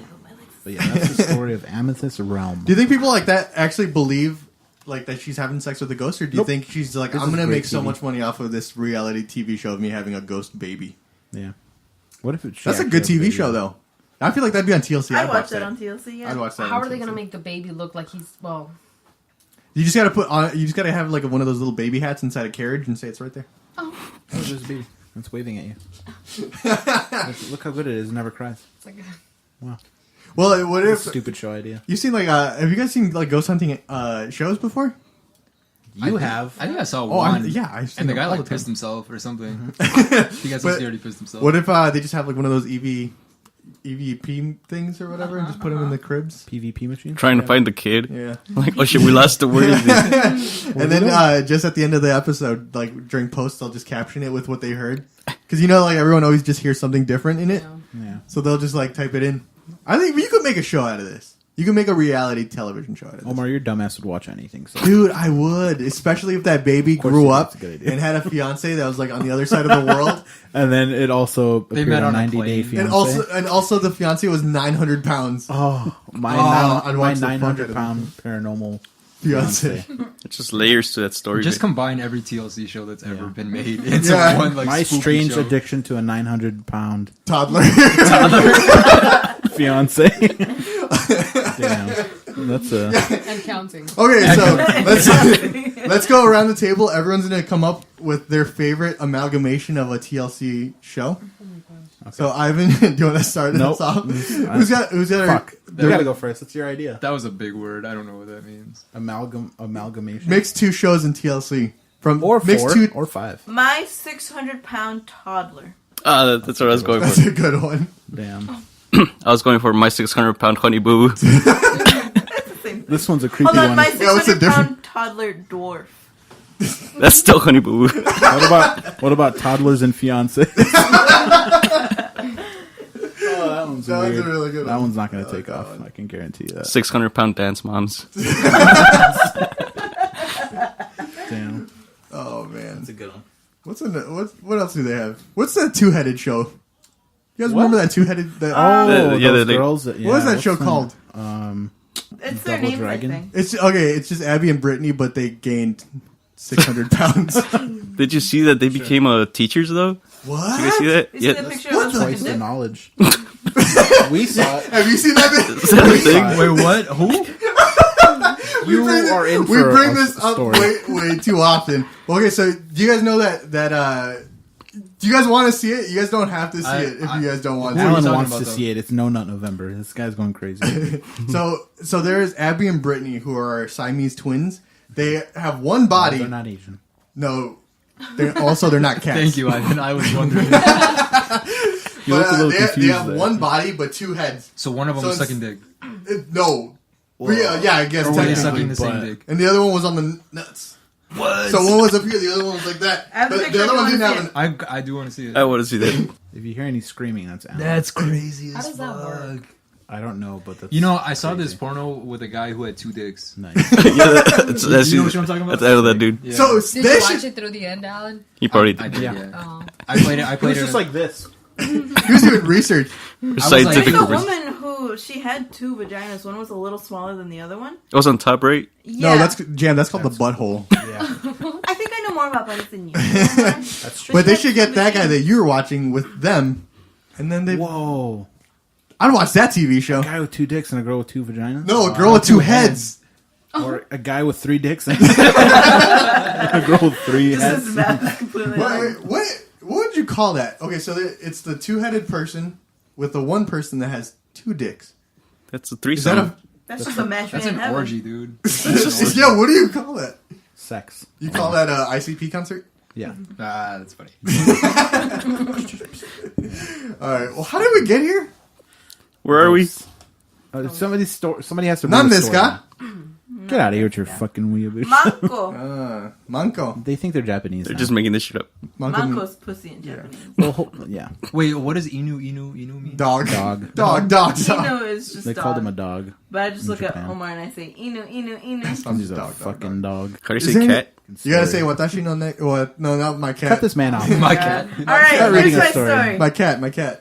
But yeah, that's the story of Amethyst Realm. Do you think people like that actually believe like that she's having sex with a ghost, or do you Nope. think she's like, This I'm is gonna great make so TV. much money off of this reality TV show of me having a ghost baby? Yeah. What if it's That's a good TV show, though. I feel like that'd be on TLC. I'd watch that on TLC. Yeah. I'd watch that. How on are they TLC. gonna make the baby look like he's well? You just gotta put on. You just gotta have like one of those little baby hats inside a carriage and say it's right there. Oh, there's a baby. It's waving at you. Look how good it is. It never cries. It's like Well, what if Stupid show idea. you seen like? Have you guys seen like ghost hunting shows before? You have. I think I saw Oh, one. I've seen And the them guy all like the time. pissed himself or something. He got so But scared he pissed himself. What if they just have like one of those EVP things or whatever, and just put them in the cribs? PvP machine? Trying to find the kid. Yeah. Like, oh shit, we lost the word. Is this? And then just at the end of the episode, like during post, they'll just caption it with what they heard, because like everyone always just hears something different in it, Yeah. so they'll just like type it in. I think you could make a show out of this. You could make a reality television show out of this. Omar, your dumbass would watch anything. So. Dude, I would, especially if that baby course grew you would. up It's a good idea. and had a fiance that was like on the other side of the world, And then it also They appeared met on on a 90 Day plane. Fiancé. and also the fiance was 900 pounds. Oh, my, I'd my watch the fuck out of 900-pound paranormal Fiance. fiance. It's just layers to that story. Just bit. combine every TLC show that's ever Yeah. been made into Yeah. one like My spooky strange show. addiction to a 900-pound Toddler. fiance. Damn. That's a... and counting. Okay, so let's go around the table. Everyone's gonna come up with their favorite amalgamation of a TLC show. So Ivan, do you want to start Nope. us off? Who's got Fuck. You gotta go first. It's your idea. That was a big word. I don't know what that means. Amalgamation. mix two shows in TLC from Or mix 4 two. or 5. My 600-pound toddler. That's what I was going That's for. a good one. Damn. I was going for my 600-pound honey boo. That's the same thing. This one's a creepy Hold on, one. my Yeah, what's the 600-pound toddler dwarf. That's still honey boo. What about toddlers and fiancés? Oh, that one's That one's weird. a really good That one. one's not going to take off. I can guarantee that. 600-pound dance moms. Damn. Oh man, That's a good one. what else do they have? What's that two-headed show? You guys remember that two-headed? Oh, yeah, those they- girls. what was that show called? It's their Double names, Dragon? I think. It's okay. It's just Abby and Brittany, but they gained 600 pounds. Did you see that they became teachers though? What? Did you guys see that? You see Yeah. the picture What of the- the Twice the dick? knowledge. We saw it. Have you seen that? Bit? Is that a thing? Wait, what? Who? You bring are in we for bring a this up story. way too often. Okay, so do you guys know that do you guys want to see it? You guys don't have to see it if you guys don't want to. are you Alan talking wants about, to though? see it. It's No Nut November. This guy's going crazy. So there's Abby and Brittany, who are Siamese twins. They have one body. They're not Asian. No, they're not cats. Thank you, Ivan. I was wondering. You look a little they confused have there. one body but two heads. So one of them So was it's- sucking dick. No. Yeah, I guess Or were they technically. sucking the same but- dick? And the other one was on the nuts. What? So one was up here, the other one was like that. I have a But picture the other if one you didn't wanna have see an. I do want to see it. I want to see that. If you hear any screaming, that's Alan. That's crazy How does that work? I don't know, but that's You know, I saw this crazy. porno with a guy who had two dicks. Nice. Yeah, that's You know what I'm talking about? That's out of that dude. Yeah. So Did they you watch should. it through the end, Alan? He probably I did. did, Yeah. yeah. Oh. I played it. I It played was it. just like this. He was doing research. Scientific There's a purpose. woman who she had two vaginas. One was a little smaller than the other one. It was on top right. Yeah. No, that's Jam. That's called the butthole. Yeah. I think I know more about butts than you. That's true. But they should get that guy that you were watching with them, and then they. Whoa. I'd watch that TV show. A guy with two dicks and a girl with two vaginas? No, a girl with two heads. Or a guy with three dicks and a girl with three This heads? is math completely. What would you call that? Okay, so it's the two-headed person with the one person that has two dicks. That's a Is that threesome. a? That's just a match That's made an in heaven. orgy, dude. Yeah, what do you call that? Sex. You call that a ICP concert? Yeah. Ah, that's funny. All right. Well, how did we get here? Where are we? Somebody has to None bring a this story. guy. Get out of here with your fucking weeaboo. Manco. Manco. They think they're Japanese. They're now. just making this shit up. Manco's pussy in Japanese. Well, yeah. Wait, what does inu mean? Dog. Dog. Dog. Inu is just They dog. called him a dog. But I just in look at Japan. Omar and I say, Inu. He's a fucking dog. How do you Is say there- cat? You gotta say watashi no ne. What? No, not my cat. Cut this man off. My God. cat. All right, Start here's reading a my story. story. My cat.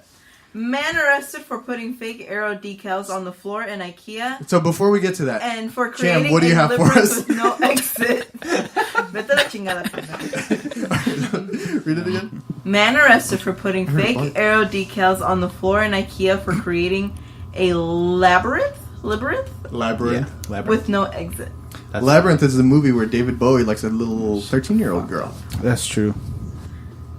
Man arrested for putting fake arrow decals on the floor in IKEA So before we get to that, and for Jam, creating what do you a have for labyrinth us? with no exit. Vete a la chingada, pendejo. read it again. Man arrested for putting fake arrow decals on the floor in IKEA for creating a labyrinth Labyrinth. Labyrinth. with no exit. Labyrinth is the movie where David Bowie likes a little 13-year-old girl. That's true.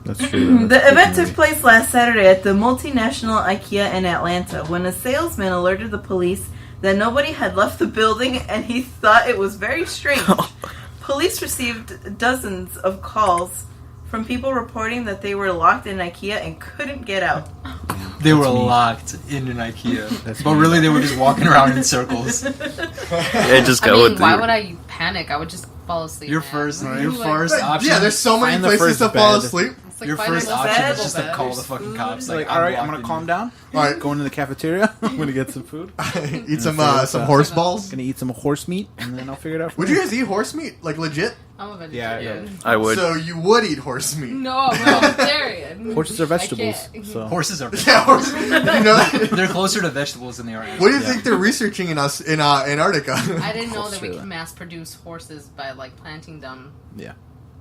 That's true. The event took place last Saturday at the multinational IKEA in Atlanta when a salesman alerted the police that nobody had left the building and he thought it was very strange. Police received dozens of calls from people reporting that they were locked in IKEA and couldn't get out. They were locked in an IKEA. That's But me. really, they were just walking around in circles. Yeah, just I go mean, with why the- would I panic? I would just fall asleep. Your man. first Like, option. Yeah, there's so many Find the places first to fall bed. asleep. it's like Your finding first a option bed, is just to bed, call the there's fucking food. cops. Like, Like, all right, I'm locked gonna in calm here. down. All right. Go into the cafeteria. I'm gonna get some food. Eat some figure horse balls. Gonna eat some horse meat, and then I'll figure it out. from Would you there. guys eat horse meat? Like legit? I'm a Yeah, vegetarian. I would. So you would eat horse meat? No, I'm a vegetarian. Horses are I vegetables. can't. So Horses are. Yeah, horse. You know that? They're closer to vegetables than they are. Animals. What do you think they're researching in Antarctica? I didn't know that we True. could mass produce horses by like planting them. yeah,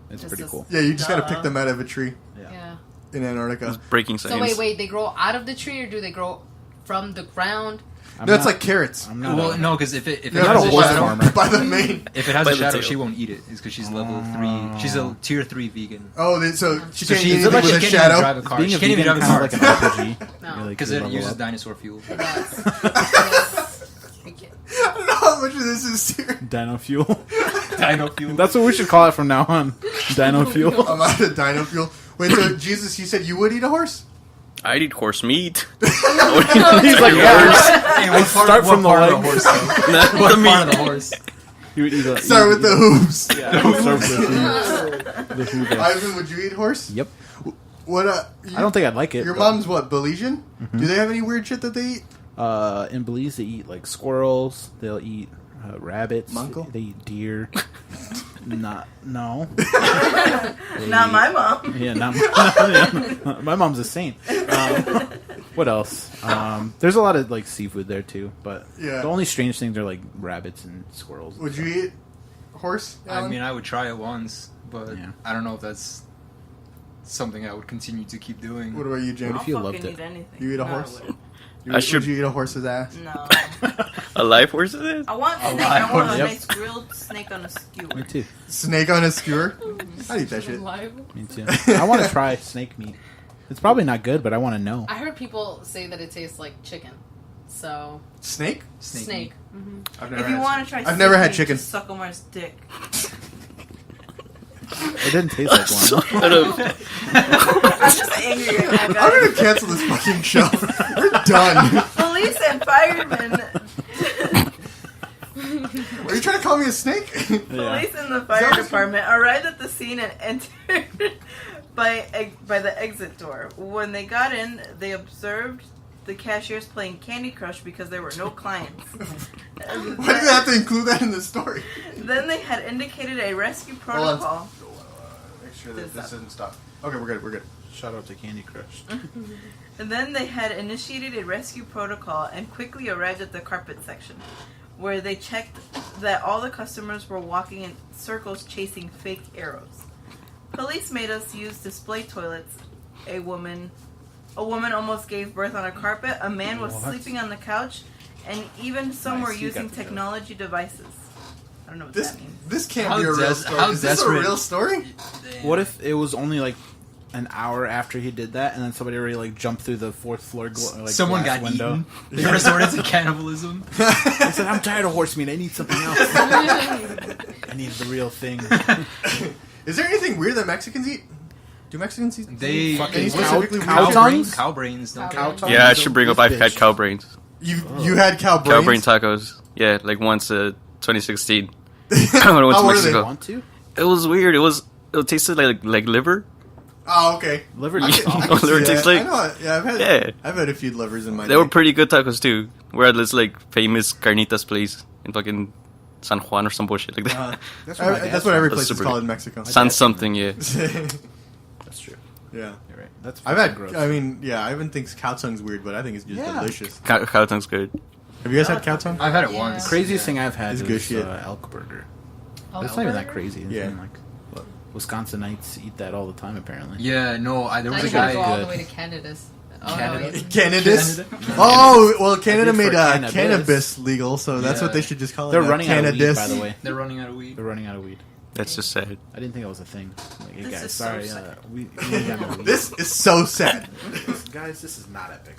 it's Just pretty as- cool. Yeah, you just gotta Duh. pick them out of a tree Yeah. in Antarctica. Breaking So science. wait, they grow out of the tree or do they grow from the ground? I'm No, it's not- like carrots. I'm not. Well, no, because if it You're not has a a horse shadow, farmer. By the main. if it has By a the shadow, tail. she won't eat it. It's because she's level 3. She's a tier 3 vegan. Oh, so she So can't she- eat is it anything like with she a can't even shadow. drive a car. Being She a can't even vegan drive a kind of car. like an RPG. No. Really Because could it level uses up. dinosaur fuel. It does. We can't- I don't know how much of this is serious. Dino fuel. Dino fuel. That's what we should call it from now on. Dino fuel. I'm out of dino fuel. Wait, so Jesus, you said you would eat a horse? I'd eat horse meat. He's like, Hey, what part, Start from the part of leg. the horse, though? Not What the part of meat. the horse? you would eat Start with the hooves. Yeah, start with the hooves. Ivan, would you eat horse? Yep. What? I don't think I'd like it. Your but- mom's what? Belizean? Do they have any weird shit that they eat? In Belize, they eat like squirrels. They'll eat rabbits. Monko? They eat deer. No. Not my mom. Yeah, my mom's a saint. What else? There's a lot of like seafood there too, but Yeah. the only strange things are like rabbits and squirrels. Would you eat horse? I Alan? mean, I would try it once, but Yeah. I don't know if that's something I would continue to keep doing. What about you, James? I'll if you fucking loved it? eat anything. You eat a No, horse? I wouldn't. I should- Would you eat a horse's ass? No. A live horse it is? I want snake. live I want a horse. Yep. nice grilled snake on a skewer. Me too. Snake on a skewer? I'd eat that shit. Me too. I want to try snake meat. It's probably not good, but I want to know. I heard people say that it tastes like chicken. So Snake? snake. I've If you want to try, I've never had snake meat, chicken. just suck Omar's dick. It didn't taste like one. Shut up. I'm just angry right now, I'm guys. gonna cancel this fucking show. We're done. Police and firemen. Are you trying to call me a snake? Police and the fire department arrived at the scene and entered by the exit door. When they got in, they observed the cashiers playing Candy Crush because there were no clients. Why do they have to include that in the story? Then they had indicated a rescue Hold on. protocol. Make sure that This this doesn't stop. Okay, we're good. We're good. Shout out to Candy Crush. And then they had initiated a rescue protocol and quickly arrived at the carpet section, where they checked that all the customers were walking in circles chasing fake arrows. Police made us use display toilets. A woman almost gave birth on a carpet. A man was What? sleeping on the couch, and even some Nice, were you using got the joke. technology devices. I don't know what This that means. this can't How be a real des- story. how Is this a desperate- real story? What if it was only like an hour after he did that, and then somebody already like jumped through the fourth floor Someone glass got window? eaten. They resorted to cannibalism. I said, "I'm tired of horse meat. I need something else. I need the real thing." Is there anything weird that Mexicans eat? Do Mexicans eat? They Fucking any cow- specifically cow weird? tongues? Cow brains. Don't Cow count. tongues? Yeah, I should bring up. I've had Bitch. cow brains. You had cow brains? Cow brain tacos. Yeah, like once 2016. when I went How to were they? Mexico. Want to? It was weird. It tasted like liver. Oh, okay. Liver I tastes can- I awful. can see Liver that. tastes like- I know. Yeah, I've had a few livers in my. They were day. pretty good tacos too. We're at this like famous carnitas place in fucking San Juan or some bullshit like that. That's where my That's dad's what every That's place is super called good. in Mexico. San something, yeah. That's true. Yeah. You're right. That's I've had. gross. I mean, yeah, Ivan thinks cow tongue's weird, but I think it's just Yeah. delicious. Cow tongue's good. Have you guys had cow tongue? I've had it Yeah. once. Craziest thing I've had It's is good shit. elk burger. Oh, That's not even that burger? crazy. It's Yeah. in, like Wisconsinites eat that all the time, apparently. Yeah, no, there Now was you a gotta guy. go all the good. way to Canada's. Oh, Canada. no, Cannabis. Oh well, Canada did for made cannabis. cannabis legal, so that's Yeah. what they should just call it. They're now. running out of weed, Cannabis. by the way. They're running out of weed. They're running out of weed. That's just sad. I didn't think that was a thing. Like, hey This guys, is so sorry, sad. we ain't got no weed. This is so sad. Guys, this is not epic.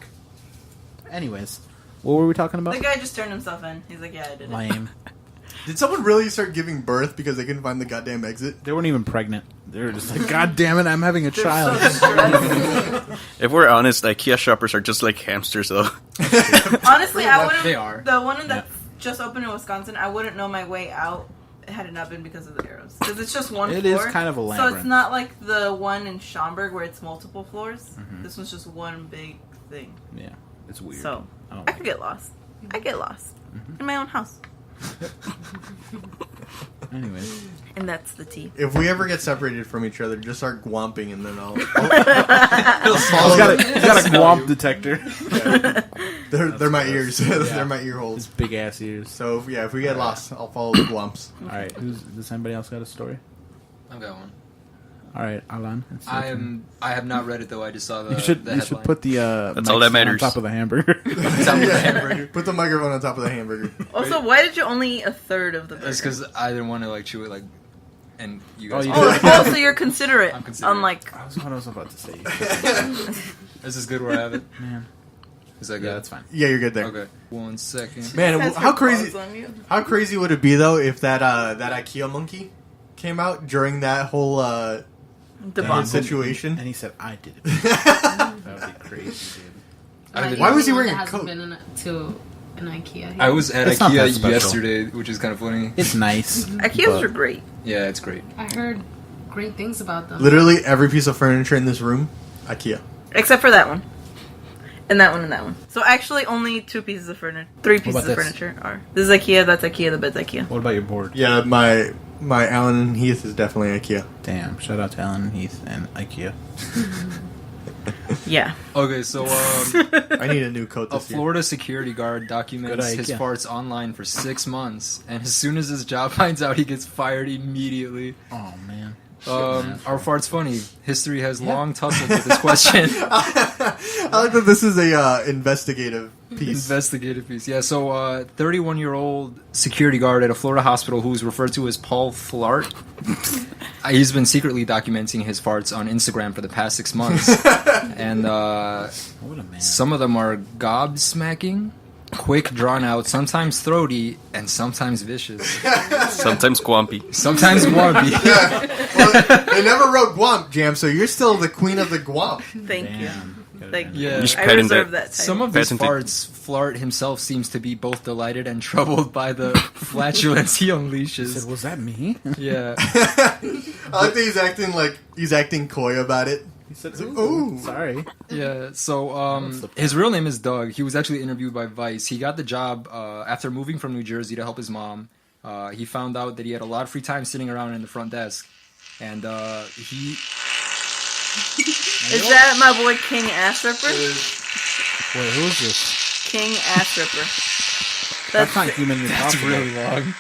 Anyways, what were we talking about? The guy just turned himself in. He's like, yeah, I did it. Lame. Did someone really start giving birth because they couldn't find the goddamn exit? They weren't even pregnant. They were just like, God damn it, I'm having a They're child. so stressed. If we're honest, IKEA shoppers are just like hamsters, though. Honestly, I wouldn't. They are. The one that just opened in Wisconsin, I wouldn't know my way out had it not been because of the arrows. Because it's just one It is floor. kind of a So labyrinth. it's not like the one in Schaumburg where it's multiple floors. Mhm. This one's just one big thing. Yeah, it's weird. So I don't I like could get lost. I get lost in my own house. it. Anyways, And that's the tea. If we ever get separated from each other, just start gwomping and then I'll he's follow got them. a, he's got a guamp detector. They're my ears. They're my ear His holes. big ass ears. So if we get lost, I'll follow the gwomps. All right, does anybody else got a story? I've got one. All right, Alan. it's your turn. I have not read it though. I just saw the. You should the you should headline. put the That's all that mics matters. on top of the hamburger. Top of the hamburger. Put the microphone on top of the hamburger. Also, why did you only eat a third of the burger? That's because I didn't want to like chew it like, and you Oh, guys. you Oh, so you're considerate. I'm considerate. Unlike I was what I was about to say. Is this good where I have it? Man, Is that good? yeah, that's fine. Yeah, you're good there. Okay. 1 second. Man, Has how her crazy? claws on you. How crazy would it be though if that IKEA monkey came out during that whole debacle. situation. And he said, "I did it." That would be crazy, dude. Like, Why was he anyone wearing that a hasn't coat? been to an IKEA. I was at It's not that IKEA special. yesterday, which is kind of funny. It's nice. IKEAs are great. Yeah, it's great. I heard great things about them. Literally every piece of furniture in this room, IKEA. Except for that one. And that one and that one. So actually only 2 pieces of furniture. 3 pieces about of this? furniture are. This is IKEA, that's IKEA, the bed's IKEA. What about your board? Yeah, my Allen and Heath is definitely IKEA. Damn! Shout out to Alan Heath and IKEA. Yeah. Okay, so I need a new coat a this year. Florida security guard documents Good his idea. farts online for 6 months, and as soon as his job finds out, he gets fired immediately. Oh man. Are farts funny? History has long tussled with this question. I like that this is a investigative piece. Investigative piece. Yeah, so 31-year-old security guard at a Florida hospital who is referred to as Paul Flart. He's been secretly documenting his farts on Instagram for the past 6 months. And What a man. some of them are gobsmacking, quick, drawn out, sometimes throaty, and sometimes vicious. Sometimes Guampy. Sometimes grumpy. Well, they never wrote Guamp, Jam, so you're still the queen of the Guamp. Thank you. Thank you. Yeah. You should I patent reserve that. that title. Some of his Patented. farts, Flart himself seems to be both delighted and troubled by the flatulence he He said, unleashes. "Was that me?" Yeah. I like that he's acting coy about it. He said, Ooh. Sorry." Yeah, so his real name is Doug. He was actually interviewed by Vice. He got the job after moving from New Jersey to help his mom. He found out that he had a lot of free time sitting around in the front desk. And he... Is that my boy King Ass Ripper? Wait, who is this? King Ass Ripper. That's not human. You're That's talking really about. long.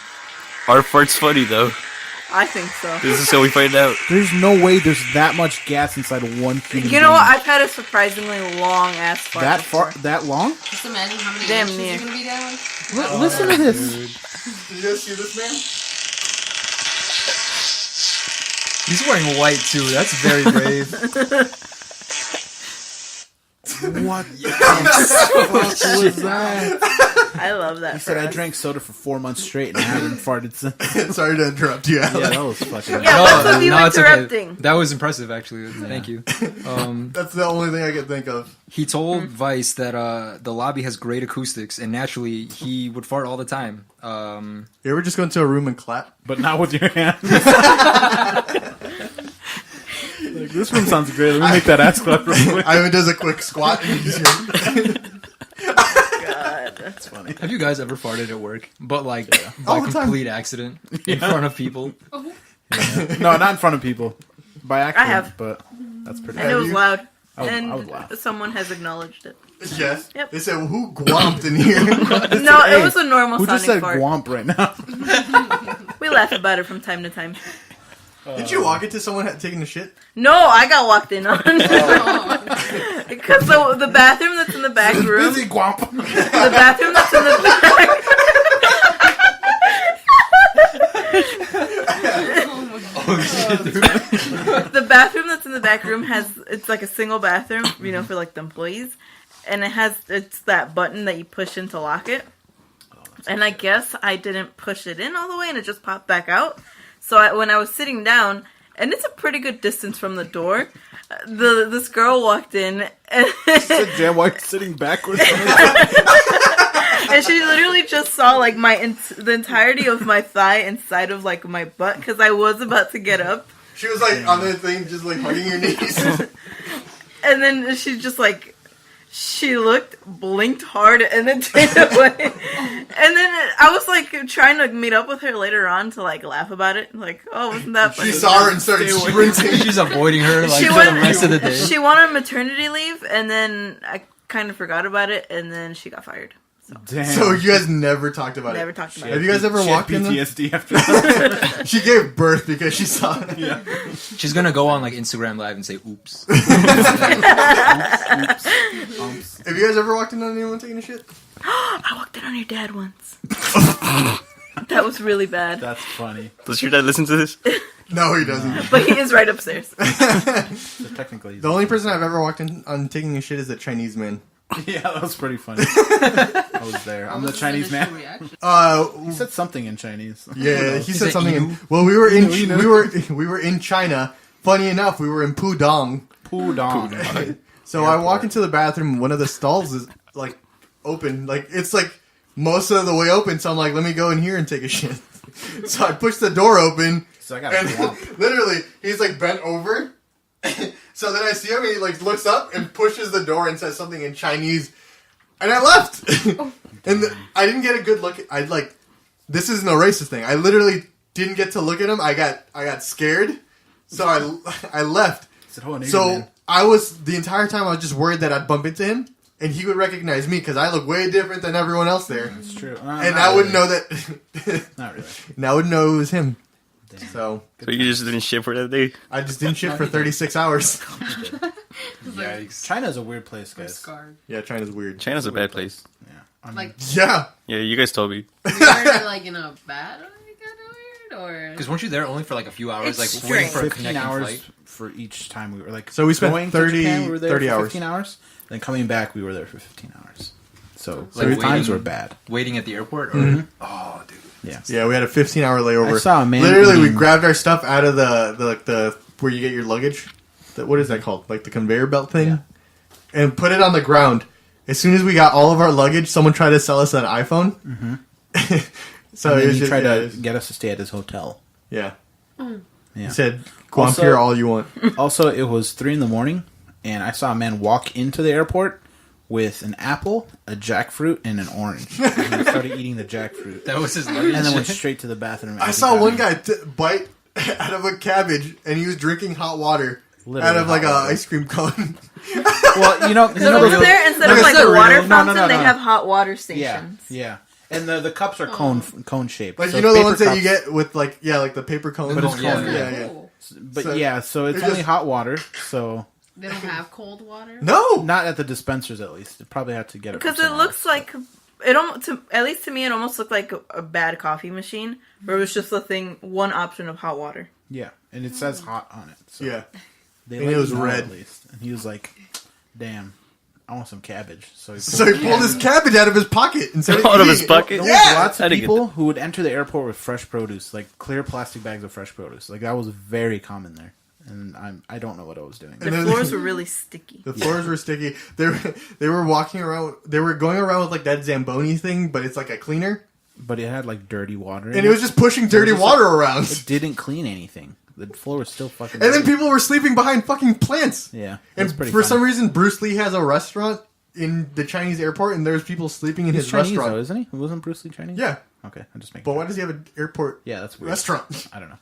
Our fart's funny though. I think so. This is how we find out. There's no way there's that much gas inside of one human. You know what? being. I've had a surprisingly long ass fart. That before. far? That long? Just imagine how many Damn inches near. you're gonna be down. Listen to this. Did you guys see this, man? He's wearing white, too. That's very brave. What the fuck was that? I love that. He said, for "I us. drank soda for 4 months straight and I haven't farted since." Sorry to interrupt you, Yeah, Alan. that was fucking. Yeah, what's with you it's interrupting? That was impressive, actually. Thank you. That's the only thing I can think of. He told Vice that the lobby has great acoustics, and naturally, he would fart all the time. You ever just go into a room and clap? But not with your hand. Like, this room sounds great. Let me make that ass clap real quick. Ivan does a quick squat and he's God. That's funny. Have you guys ever farted at work? But like by All the time. complete accident in front of people. No, not in front of people. By accident, have. but that's pretty. And it was you? loud. I would And laugh. someone has acknowledged it. Yes. Yep. They said, well, who guamped in here? No, it was a normal Who just sounding said fart. Guamp right now? We laugh about it from time to time. Did you walk into someone taking a shit? No, I got walked in on. Because the bathroom that's in the back room, Busy Guamp. the bathroom that's in the back. The bathroom that's in the back room it's like a single bathroom, you know, for like the employees, and it's that button that you push in to lock it. And I guess I didn't push it in all the way, and it just popped back out. So when I was sitting down, and it's a pretty good distance from the door, this girl walked in, and Jam, why are you sitting backwards? and she literally just saw like the entirety of my thigh inside of like my butt because I was about to get up, She was like on the thing, just like hugging your knees. and then she just like she looked, blinked hard, and then turned away. And then I was like trying to meet up with her later on to like laugh about it, like, oh, wasn't that funny? She saw her and started sprinting. She's avoiding her like She for went- the rest of the day. She went on maternity leave, and then I kind of forgot about it, and then she got fired. Damn. So you guys never talked about Never it? talked about Have it. you guys ever She had walked in them? PTSD after that? She gave birth because she saw it. Yeah. She's gonna go on like Instagram Live and say, "Oops." Have you guys ever walked in on anyone taking a shit? I walked in on your dad once. That was really bad. That's funny. Does your dad listen to this? No, he doesn't. But he is right upstairs. So technically, The only person I've ever walked in on taking a shit is a Chinese man. yeah, that was pretty funny. I was there. I'm the Chinese man. He said something in Chinese. Yeah, he said it something. you? Well, we were in You know. we were in China funny enough, we were in Pudong. Pudong. So I walk into the bathroom. One of the stalls is like open. Like it's like most of the way open. So I'm like, let me go in here and take a shit. So I push the door open. So I got And a literally, he's like bent over. So then I see him, and he like looks up and pushes the door and says something in Chinese, and I left. I didn't get a good look. I like, this isn't a racist thing. I literally didn't get to look at him. I got scared, so I left. So I was the entire time I was just worried that I'd bump into him, and he would recognize me because I look way different than everyone else there. It's true. And I wouldn't know that. Not really. And I wouldn't know it was him. So you just didn't ship for that day? I just didn't shit for 36 hours. Yikes. China's a weird place, I'm guys. scarred. Yeah, China's weird. China's a bad place. Yeah. I mean, Like, Yeah. Yeah, you guys told me. weird, like in a bad way, kind of weird, or Because weren't you there only for like a few hours, It's like waiting for a 15 connecting hours flight? for each time we were like. So we spent going to 30 Japan, we were there 30 for hours. 15 hours. Then coming back, we were there for 15 hours. So Like like times waiting- were bad. Waiting at the airport? Or, Mm-hmm. Oh, dude. Yeah. Yeah, we had a 15-hour layover. I saw a man Literally, we eating- grabbed our stuff out of the where you get your luggage. What is that called? Like the conveyor belt thing? Yeah. And put it on the ground. As soon as we got all of our luggage, someone tried to sell us an iPhone. Mm-hmm. So And it then was he just, tried yeah, to it was- get us to stay at his hotel. yeah. Yeah. He said, "Go Also- on here all you want." Also, it was 3 a.m, and I saw a man walk into the airport with an apple, a jackfruit, and an orange. And he started eating the jackfruit, That was his luggage. and then went straight to the bathroom. I as he saw got one in. guy bite out of a cabbage, and he was drinking hot water Literally out of like hot a water. ice cream cone. Well, you know So over those- there, instead of those like are a real- water no, fountain, no, they no. have hot water Yeah, stations. yeah. And the cups are cone shaped. Like So you know it's the paper ones that you cups. get with like like the paper cones. But it's Yeah, cold. yeah. yeah. Cool. But So- yeah, so it's it only just- hot water. So They don't have cold water. No, not at the dispensers, at least. They probably have to get it from Because it somewhere looks else. like it almost, at least to me, it almost looked like a bad coffee machine, where it was just one option of hot water. Yeah, and it says hot on it. So yeah. they And let it was you know red. at least. And he was like, "Damn, I want some cabbage." So So he pulled his cabbage out of his pocket and started Out of his eating it. pocket? There Yeah. was lots I of didn't get people who would enter the airport with fresh produce, like clear plastic bags of fresh produce. Like that was very common there, and I don't know what I was doing. The then- floors were really sticky. The floors were sticky. They were walking around. They were going around with like that Zamboni thing, but it's like a cleaner, But it had like dirty water, in and it was just pushing dirty just water around. it didn't clean anything. The floor was still fucking. And then dirty. people were sleeping behind fucking plants. yeah, And that's for pretty some funny. reason, Bruce Lee has a restaurant in the Chinese airport, and there's people sleeping in He's his Chinese restaurant. though, isn't he? Wasn't Bruce Lee Chinese? Yeah, Okay, I'm just making. but sure. why does he have an airport Yeah, that's weird. restaurant? I don't know.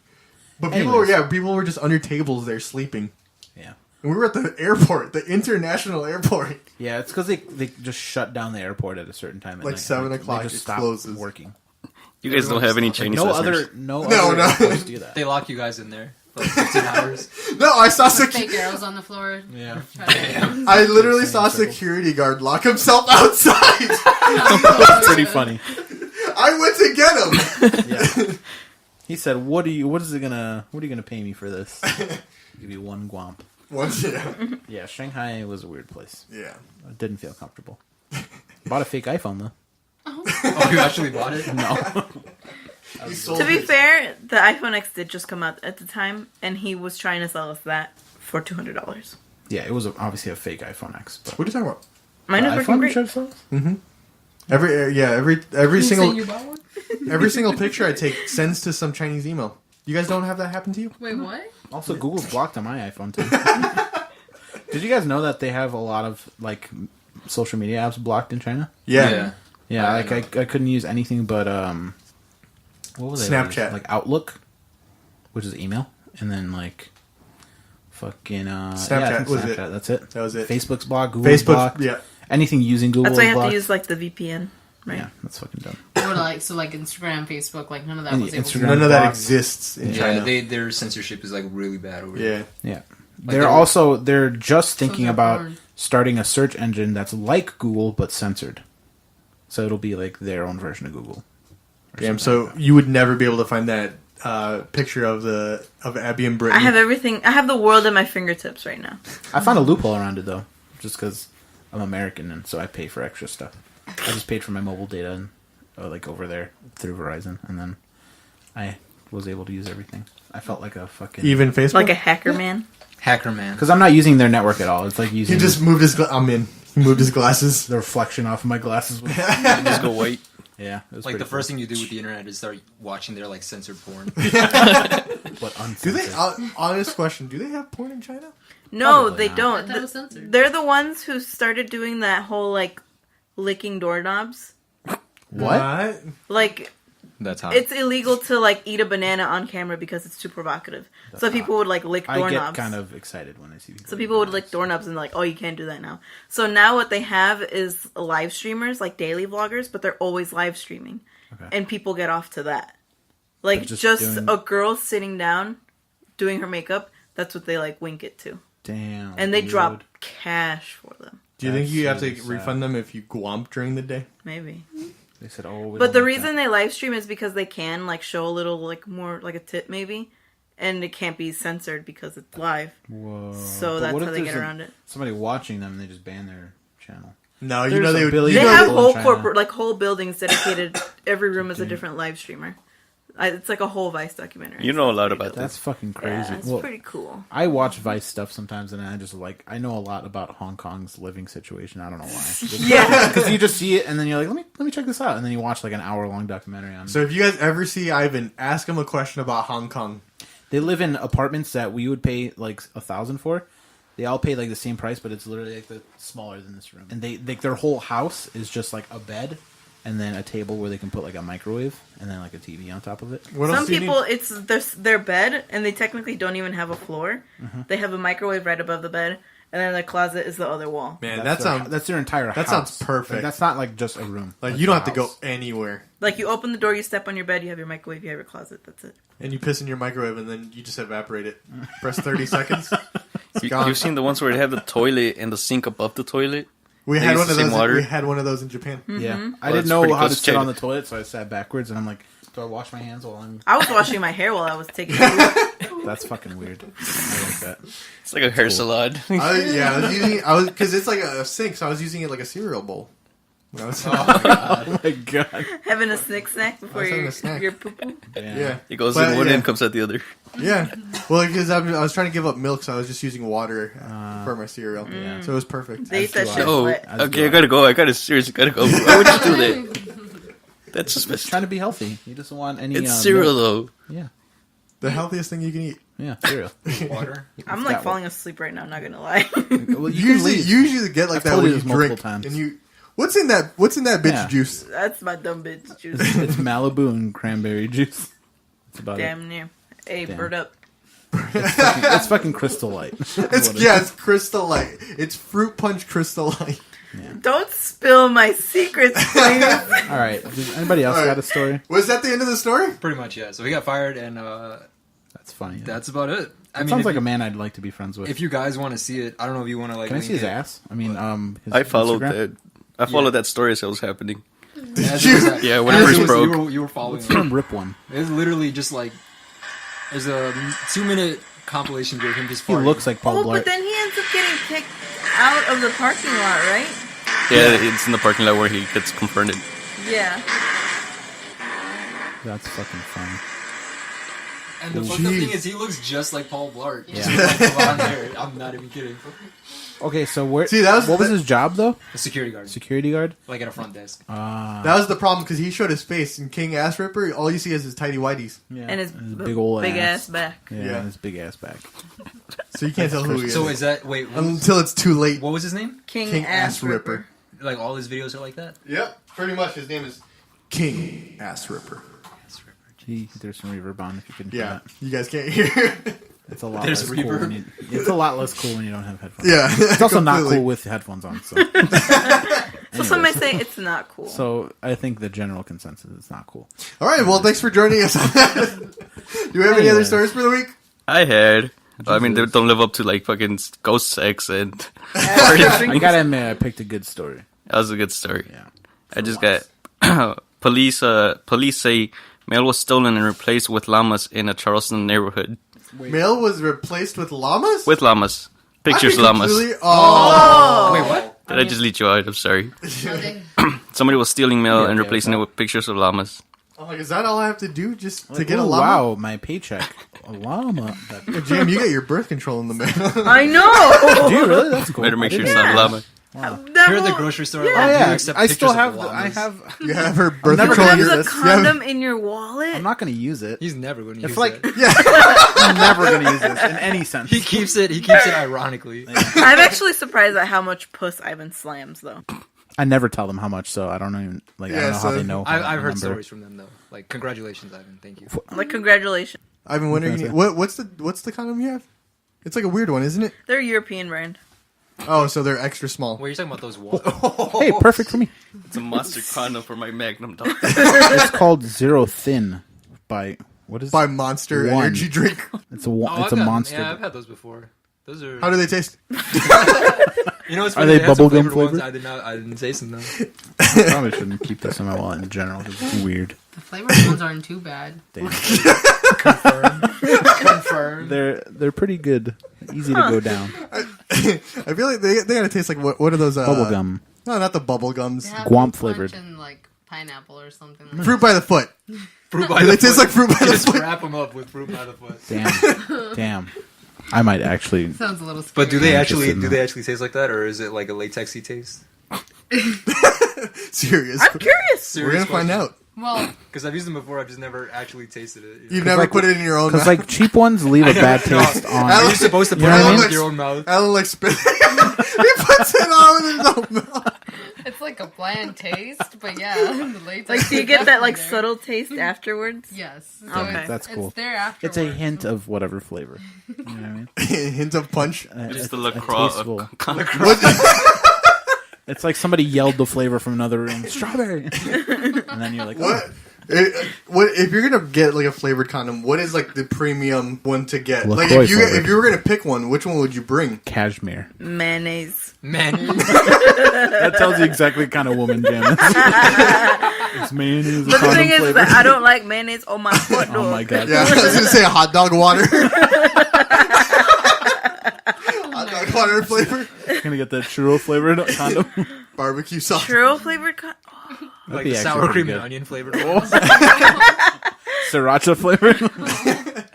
But people were Anyways. people were just under tables there sleeping. Yeah. And we were at the airport, the international airport. Yeah, it's because they just shut down the airport at a certain time. At Like night. 7 o'clock, They it just stopped closes. working. You guys don't have any Chinese No listeners. no No, other no. airports do that. They lock you guys in there for like 15 hours. No, I saw With fake arrows on the floor. Yeah. I literally saw a Circles. security guard lock himself outside. That's pretty funny. I went to get him. Yeah. He said, "What are you gonna pay me for this?" Give you 1 guamp. Once, yeah. Yeah, Shanghai was a weird place. Yeah. I didn't feel comfortable. Bought a fake iPhone though. Oh, you actually bought it? No. He sold To be it. fair, the iPhone X did just come out at the time, and he was trying to sell us that for $200. Yeah, it was obviously a fake iPhone X. But What are you talking about? Mine is working great. Every single You bought one? every single picture I take sends to some Chinese email. You guys don't have that happen to you? Wait, what? Also, Google's blocked on my iPhone too. Did you guys know that they have a lot of like social media apps blocked in China? Yeah. Yeah, I like I couldn't use anything but what was it? Snapchat. Like Outlook, which is email, and then like fucking Snapchat, yeah, I think was Snapchat. it? That's it. That was it. Facebook's blocked. Google's Facebook, blocked. yeah. Anything using Google That's why is you have blocked. to use like the VPN, right? Yeah, that's fucking dumb. Or like Instagram, Facebook, like none of that And was able Instagram. to. None of that blocked. exists in Yeah, China. their censorship is like really bad over there. Yeah. Yeah, they they're just thinking they're about porn. starting a search engine that's like Google but censored. So it'll be like their own version of Google. or Damn, something so like that. you would never be able to find that picture of Abby and Brittany. I have everything. I have the world at my fingertips right now. I found a loophole around it though, just because I'm American and so I pay for extra stuff. I just paid for my mobile data and like over there through Verizon, and then I was able to use everything. I felt like a fucking Even Facebook. Like a hacker man. Hacker man. because I'm not using their network at all. It's like he using just moved his. I'm in. He moved his glasses. the reflection off of my glasses. Just go white. Yeah, it was Like the pretty first thing you do with the internet is start watching their like censored porn. cool, but Do they? uncensored. Honest question. Do they have porn in China? No, Probably they not. don't. I thought it was censored. They're the ones who started doing that whole like licking doorknobs. What? Like That's hot. it's illegal to like eat a banana on camera because it's too provocative. So people would like lick I doorknobs. get kind of excited when I see people. So people would lick doorknobs and like, oh, you can't do that now. So now what they have is live streamers, like daily vloggers, but they're always live streaming, and people get off to that. Like But just just doing- a girl sitting down, doing her makeup. That's what they like wink it to, Damn. and they dude. drop cash for them. Do you think That's you have to really sad. refund them if you gwomp during the day? Maybe. They said, "Oh." we But don't the like reason that. they live stream is because they can like show a little like more like a tip maybe, and it can't be censored because it's live. Whoa. So But that's what how if they get there's around it. Somebody watching them and they just ban their channel. No, you There's know they a would. billion They You know have people in whole China. corporate like whole buildings dedicated. Every room is a different live streamer. It's like a whole Vice documentary. You know a lot It's about pretty That's fucking dope. crazy. Yeah, it's Well, pretty cool. I watch Vice stuff sometimes, and I just like I know a lot about Hong Kong's living situation. I don't know why. Yeah. Because you just see it, and then you're like, let me check this out, and then you watch like an hour-long documentary on. So if you guys ever see Ivan, ask him a question about Hong Kong. They live in apartments that we would pay like $1,000 for. They all pay like the same price, but it's literally like smaller than this room. And they like their whole house is just like a bed, and then a table where they can put like a microwave, and then like a TV on top of it. What Some else do you people, need? it's their bed, and they technically don't even have a floor. They have a microwave right above the bed, and then the closet is the other wall. Man, That's their entire house. that sounds perfect. Like, that's not like just a room. like That's you don't their have to go house. anywhere, Like you open the door, you step on your bed, you have your microwave, you have your closet. That's it. and you piss in your microwave, and then you just evaporate it. Press 30 seconds. You've seen the ones where they have the toilet and the sink above the toilet? We They had use one the of same those. water? We had one of those in Japan. Yeah, I Well, didn't that's know pretty how to close sit to on China. the toilet, so I sat backwards, and I'm like, do I wash my hands while I'm? I was washing my hair while I was taking a poop. That's fucking weird. I like that. It's like a hair salon. I was using it. Because it's like a sink, so I was using it like a cereal bowl. When I was, Oh my god. Having a snack before I was having your a snack. your poo poo. yeah, It goes But, in one yeah. end, comes out the other. yeah. Well, because I was trying to give up milk, so I was just using water for my cereal. Yeah. So it was perfect. They eat that do I. shit Oh, wet. As okay, do I gotta go. I gotta seriously gotta go. Why would you do that? That's He's suspicious. trying to be healthy. He doesn't want any. It's cereal milk. though. Yeah, The healthiest thing you can eat. yeah, cereal. Water. I'm like that falling asleep right now. I'm not gonna lie. Well, You you usually get like I've that told when you you this multiple drink, times. and you. What's in that bitch Yeah. juice? That's my dumb bitch juice. It's Malibu and cranberry juice. That's about it. Damn near. Hey, Damn. bird up. It's fucking Crystal Light. It's Crystal Light. It's fruit punch Crystal Light. Don't spill my secrets, please. All right. Does anybody else All right. got a story? Was that the end of the story? Pretty much, yeah. So he got fired, and That's funny. Yeah. that's about it. I That mean, sounds if like you, a man I'd like to be friends with. if you guys want to see it, I don't know if you want to like. Can I link see his it. ass? I mean, his I followed Instagram? that. I followed that story as it was happening. As it was- Yeah, when it as first was- broke. you were following. Let's it. rip one. It's literally just like there's a 2-minute compilation video of him just He farting. looks like Paul Oh, Blart. but then he ends up getting kicked out of the parking lot, right? Yeah, it's in the parking lot where he gets confronted. Yeah. That's fucking funny. And the fucked up Jeez. thing is, he looks just like Paul Blart. Yeah. Just like blonde hair. I'm not even kidding. Okay, so where? See, that was what was the- his job though? A security guard, Security guard. like at a front desk. That was the problem because he showed his face in King Ass Ripper. All you see is his tidy whities, Yeah. And his big old big ass. ass back. Yeah, Yeah. and his big ass back. so you can't tell who he is So is that wait? until it's too late. What was his name? King, ass ripper. Like all his videos are like that. Yep, pretty much. His name is King Ass Ripper. There's some reverb on if you can. Yeah, Hear that. you guys can't hear. It's a lot There's less cool. reverb. When you, it's a lot less cool when you don't have headphones. yeah, It's also not completely. cool with headphones on. So, So some may say it's not cool. so I think the general consensus is not cool. All right, well, thanks for joining us. Do we have any other Anyways. stories for the week? I had. I mean, they don't live up to like fucking ghost sex, and I gotta admit, I picked a good story. that was a good story. Yeah. I just got police. Police say mail was stolen and replaced with llamas in a Charleston neighborhood. Mail was replaced with llamas. With llamas, pictures of I llamas. completely- Oh, Wait, what? Did I just lead you out? I'm sorry. Okay. Somebody was stealing mail Yeah, and yeah, replacing it yeah. with pictures of llamas. I'm like, is that all I have to do just to Like, get a ooh, llama? wow, my paycheck. A llama. Jam, you get your birth control in the mail. I know. Do you really? That's cool. Better make I sure didn't it's not know. a llama. That Here at the whole- grocery store, Oh I do yeah, accept I still pictures have. of I llamas. have. You have her birth never control in There's your a wrist. condom in your wallet. I'm not going to use it. He's never going to use If like, it. I'm never going to use this in any sense. He keeps it. He keeps it ironically. I'm actually surprised at how much puss Ivan slams, though. I never tell them how much, so I don't even I Yeah, don't know how so they know. I've heard number. stories from them though. Like, congratulations, Ivan. Thank you. Like, congratulations. I've been wondering what's the condom you have? It's like a weird one, isn't it? They're a European brand. Oh, so they're extra small. Wait, you're talking about those walls? Hey, perfect for me. It's a mustard condom for my Magnum dog. It's called Zero Thin by what is By Monster One. Energy Drink. It's a Oh, it's a monster. Yeah, I've had those before. Those are. How do they taste? You know, it's Are funny, they had some bubblegum flavored ones. flavored? I didn't taste them though. Probably shouldn't keep this in my wallet in general. 'Cause it's weird. The flavored ones aren't too bad. Damn. Confirmed. They're pretty good. Easy to go down. I feel like they gotta taste like what are those? Bubblegum. No, not the bubble gums. They have Guam punch flavored. and like pineapple or something. Like Fruit by the foot. Fruit by They the taste foot. like fruit by You the just foot. wrap them up with fruit by the foot. Damn. I might actually. Sounds a little scary. But do they I'm actually interested in taste like that, or is it like a latexy taste? Serious. I'm curious. We're gonna find out. Well, Because I've used them before. I've just never actually tasted it. You've never put it in your own Because mouth. like cheap ones leave a bad taste on. Are you supposed to put You know it what I in mean? with your own mouth? Alan like spit. He puts it on with his own mouth. it's like a bland taste, but yeah, the latex. Like, do you is get that, like, definitely there. subtle taste afterwards? Yes. So Okay. it's- That's cool. It's there after. It's a hint of whatever flavor. You know what I mean? Hint of punch. Just the A LaCroix tasteful- of condom. It's like somebody yelled the flavor from another room. Strawberry. And then you're like, What? What if you're gonna get like a flavored condom? What is like the premium one to get? Like LaCroix if flavored. you were gonna pick one, which one would you bring? cashmere. Mayonnaise. Man, That tells you exactly what kind of woman Jam is. It's mayonnaise. But the thing is that I don't like mayonnaise on my foot. Oh my god. Yeah, I was gonna say a hot dog water. Hot dog water flavor, Gonna get that churro flavored condom. barbecue sauce. Churro flavored. like be the actually sour pretty cream good. and onion flavored. Sriracha flavored.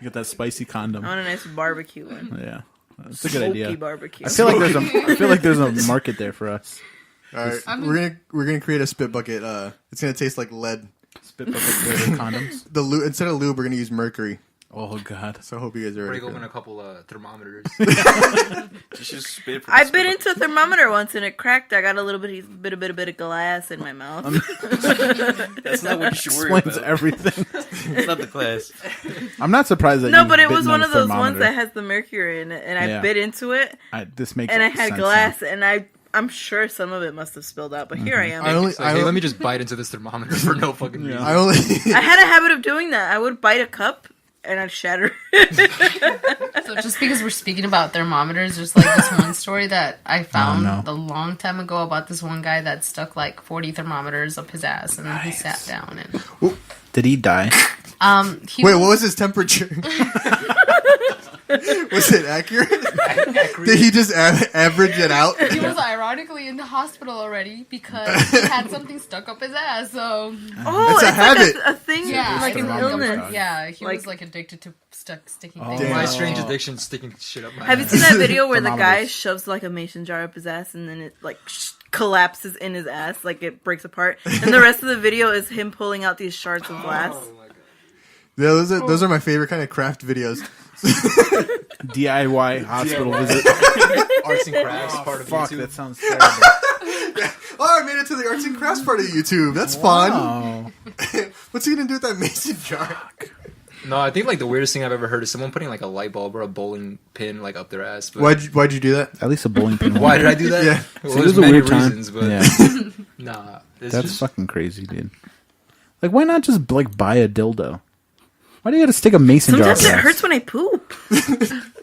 Get that spicy condom. I want a nice barbecue one. Yeah. That's a good Smoky idea. barbecue. I feel like there's a market there for us. All right, we're gonna create a spit bucket. It's gonna taste like lead. Spit bucket flavored condoms. The instead of lube, we're gonna use mercury. Oh god. So I hope you guys are ready. Break for open it. a couple thermometers. You should spit for I the bit spit. into a thermometer once and it cracked. I got a little bit of glass in my mouth. That's not what you should worry Explains about. everything. It's not the class. I'm not surprised that No, you've but it was bitten one on of a those ones thermometer. that has the mercury in it, and I Yeah. bit into it, This makes and I had sense glass, now. and I'm sure some of it must have spilled out, but here I am. I only, It's like, hey, let me just bite into this thermometer for no fucking reason. I only. I had a habit of doing that. I would bite a cup and I'd shatter it. So just because we're speaking about thermometers, there's like this one story that I found no. a long time ago about this one guy that stuck like 40 thermometers up his ass, and then he sat down and Did he die? he Wait, what was his temperature? Was it accurate? Did he just average it out? He was ironically in the hospital already because he had something stuck up his ass. So Oh, It's a like habit. a thing, yeah, like an thermometer. illness. yeah, he was Like- like addicted to sticking Oh. things. Damn. My up. strange addiction sticking shit up my Have you ass. seen that video where the guy Thermometers. shoves like a mason jar up his ass and then it like collapses in his ass, like it breaks apart, and the rest of the video is him pulling out these shards of glass. Oh my god. Yeah, those are my favorite kind of craft videos. DIY hospital visit. Arts and crafts part of Fuck, YouTube. that sounds terrible. Oh, I made it to the arts and crafts part of YouTube. That's fun. Oh, What's he gonna do with that mason jar? No, I think like the weirdest thing I've ever heard is someone putting like a light bulb or a bowling pin like up their ass. But Why'd you do that? at least a bowling pin. why did I do that? Yeah. Well, So it there's was a many weird time. reasons, but Yeah, nah. It's that's just, fucking crazy, dude. Like, why not just like buy a dildo? Why do you got to stick a mason jar? Sometimes up it your hurts when I poop.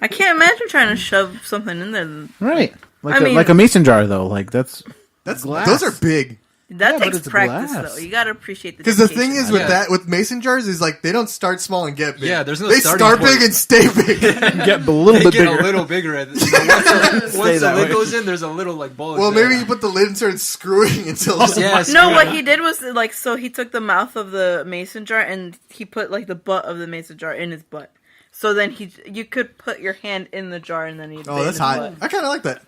I can't imagine trying to shove something in there. ass? Right? Like I mean- like a mason jar though. Like that's That's Glass. those are big. That but takes it's practice, glass. though. You gotta appreciate the Because the dedication. thing is with mason jars is like they don't start small and get big. Yeah, there's no they starting start point. big and stay big. Get a little They bit get bigger. a little bigger. Once the that lid way. goes in, there's a little like bulge. Well, there. maybe you put the lid and started screwing until. Yes. No, what he did was like, so he took the mouth of the mason jar and he put like the butt of the mason jar in his butt. So then you could put your hand in the jar and then he'd. Oh, that's hot. I kind of like that.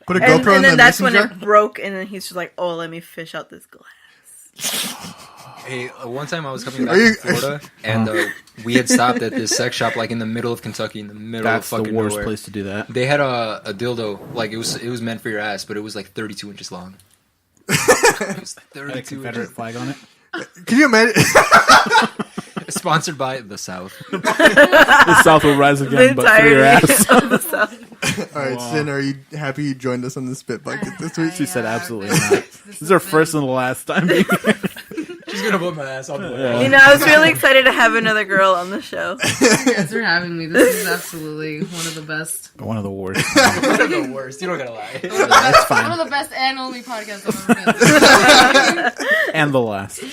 Put a And GoPro in then the that's mason when jar. it broke, and then he's just like, "Oh, let me fish out this glass." Hey, one time I was coming back from Florida, and we had stopped at this sex shop like in the middle of Kentucky, in the middle That's of the fucking worst nowhere. place to do that. They had a dildo, like it was meant for your ass, but it was like 32 inches long. It was Had a 32 Confederate inches. flag on it. Can you imagine? Sponsored by the South. The South will rise The again, but through your entirety ass. of the South. All right, Sin, are you happy you joined us on the Spit Bucket this week? She said absolutely not. This is her first and the last time being here. She's gonna put my ass on the way. Yeah. You know, I was really excited to have another girl on the show. Thanks for having me. This is absolutely one of the best. One of the worst. One of the worst. You don't gotta lie. That's fine. One of the best and only podcasts I've ever been. And the last. All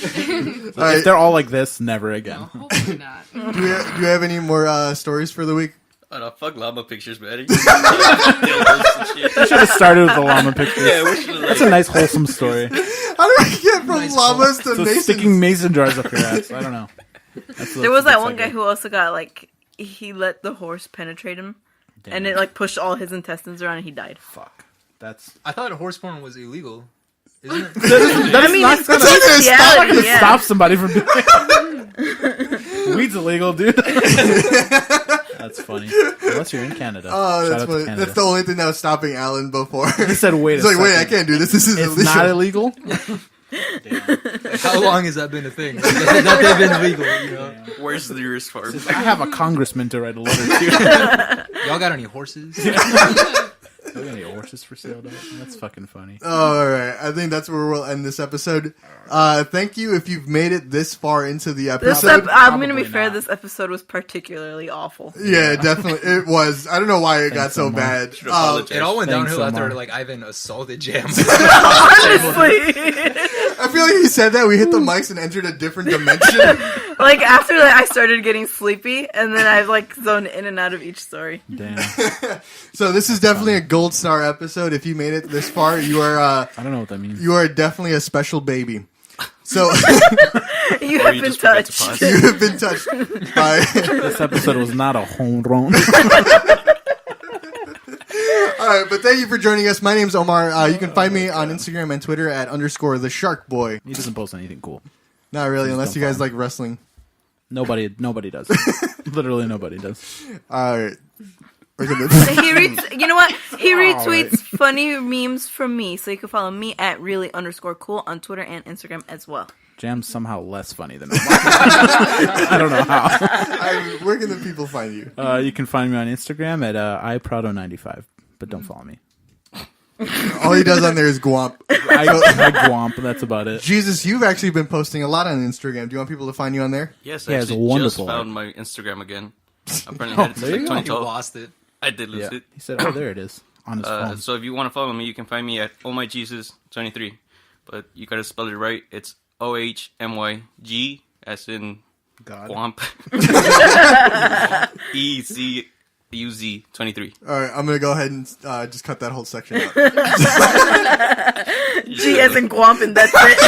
right, If they're all like this, never again. Hopefully not. do you have any more stories for the week? Oh no, fuck llama pictures, man. Dildos and shit. Should have started with the llama pictures. Yeah, we should That's a nice wholesome story. How do we get from llamas to So masons? sticking mason jars up your ass. I don't know. There was that one guy who also got like he let the horse penetrate him, and it like pushed all his intestines around, and he died. Fuck. That's I thought horse porn was illegal. Isn't it? I mean, not it's That's not gonna stop gonna yeah. stop somebody from doing it. Weed's illegal, dude. That's funny. Unless you're in Canada. Oh, Shout that's out to funny. Canada. That's the only thing that was stopping Alan before. He said, "Wait He's a like, wait, I second. can't do this. This is It's illegal. not illegal." How long has that been a thing? That they've been illegal, you know? Where's the nearest farm? I have a congressman to write a letter to. Y'all got any horses? Are there any horses for sale? Dog? That's fucking funny. All right, I think that's where we'll end this episode. Thank you if you've made it this far into the episode. I'm gonna be Probably fair. not. This episode was particularly awful. Yeah, definitely, it was. I don't know why it got so Omar. bad. Should apologize. It all went Thanks, downhill after Omar. like Ivan assaulted Jam. Honestly, I feel like he said that we hit the mics and entered a different dimension. like after that, I started getting sleepy, and then I like zoned in and out of each story. Damn. So this is definitely a gold star episode. If you made it this far, you are I don't know what that means. you are definitely a special baby. So You Or have you been just forgot to touched. pause. you have been touched by. This episode was not a home run. All right, but thank you for joining us. My name's Omar. You can find me on Instagram and Twitter at _thesharkboy. He doesn't post anything cool. Not really, unless don't you guys follow like wrestling. Nobody does. Literally nobody does. All right, we're gonna. You know what? He All retweets funny memes from me, so you can follow me at really_cool on Twitter and Instagram as well. Jam's somehow less funny than Omar. I don't know how. Where can the people find you? You can find me on Instagram at iPrado95, but don't follow me. All he does on there is Guamp. I Gwomp, that's about it. Jesus, you've actually been posting a lot on Instagram. Do you want people to find you on there? Yes, He I has actually just wonderful found my Instagram again. Apparently, Oh, had it there since you go. You 2012. lost it. I did lose Yeah. it. He said, "Oh, there it is on his phone." So if you want to follow me, you can find me at ohmyjesus23. But you gotta spell it right. It's OHMYG, as in God. Guamp. ECUZ23. All right, I'm gonna go ahead and just cut that whole section out. G as in Guamp, and that's it.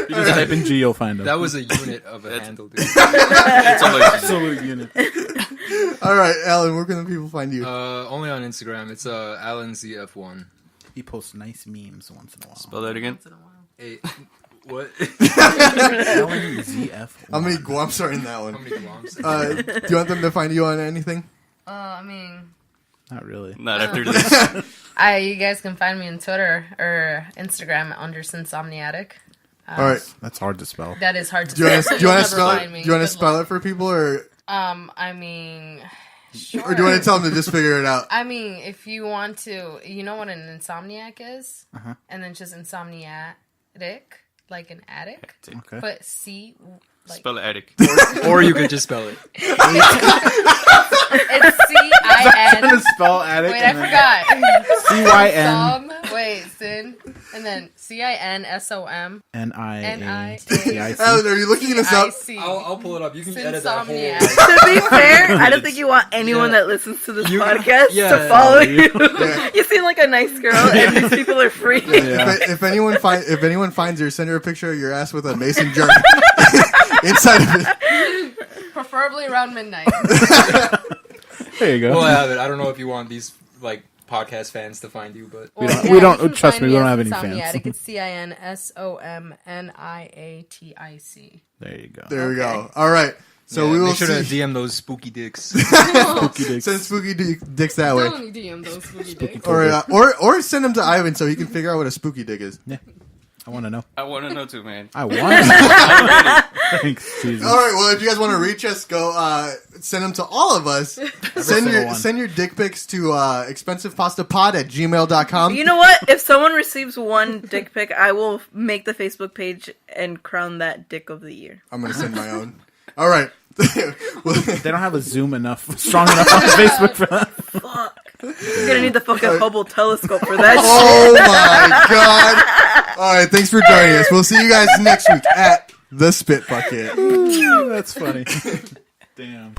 You just type in G, you'll find him. That was a unit of a handle, dude. It's on my absolute unit. All right, Alan, where can the people find you? Only on Instagram. It's AlanZF1. He posts nice memes once in a while. Spell that again. Hey, what? ZF. How many Guamps are in that How one? many moms? Do you want them to find you on anything? I mean, Not really. Not after this. you guys can find me on Twitter or Instagram under Sinsomniatic. All right. That's hard to spell. That is hard to Do you want spell. to You'll spell never it? find me. Do you want to Good spell luck. it for people, or I mean, sure. do you want to tell them to just figure it out? I mean, if you want to, you know what an insomniac is? And then just insomniatic, like an addict. Okay. But C, like, Spell addict. Or you could just spell it. it's C-I-N. spell addict. Wait, I forgot. CYN. Wait, Sin. And then CINSOM. NIATIC. Alan, are you looking this up? I'll pull it up. You can edit that whole. Insomniac. To be fair, I don't think you want anyone that listens to this podcast yeah, to follow you. Yeah. You seem like a nice girl, and these people are free. If anyone finds her, send her a picture of your ass with a mason jar inside of it. Preferably around midnight. There you go. We'll have it. I don't know if you want these like podcast fans to find you, but We don't trust me. We don't have any fans. It's CINSOMNIATIC. There you go. There we go. All right. So we will make sure to see. DM those spooky dicks. Spooky dicks. Send spooky dicks that way, Don't DM those spooky dicks. or send them to Ivan so he can figure out what a spooky dick is. Yeah. I want to know. I want to know too, man. I want to know. Thanks, Jesus. All right. Well, if you guys want to reach us, go send them to all of us. single one. Send your dick pics to expensivepastapod@gmail.com. You know what? If someone receives one dick pic, I will make the Facebook page and crown that dick of the year. I'm gonna send my own. All right. Well, They don't have a zoom strong enough on Facebook for that. Fuck. You're gonna need the fucking Hubble telescope for that oh my god! All right. Thanks for joining us. We'll see you guys next week at the Spit Bucket. That's funny. Damn.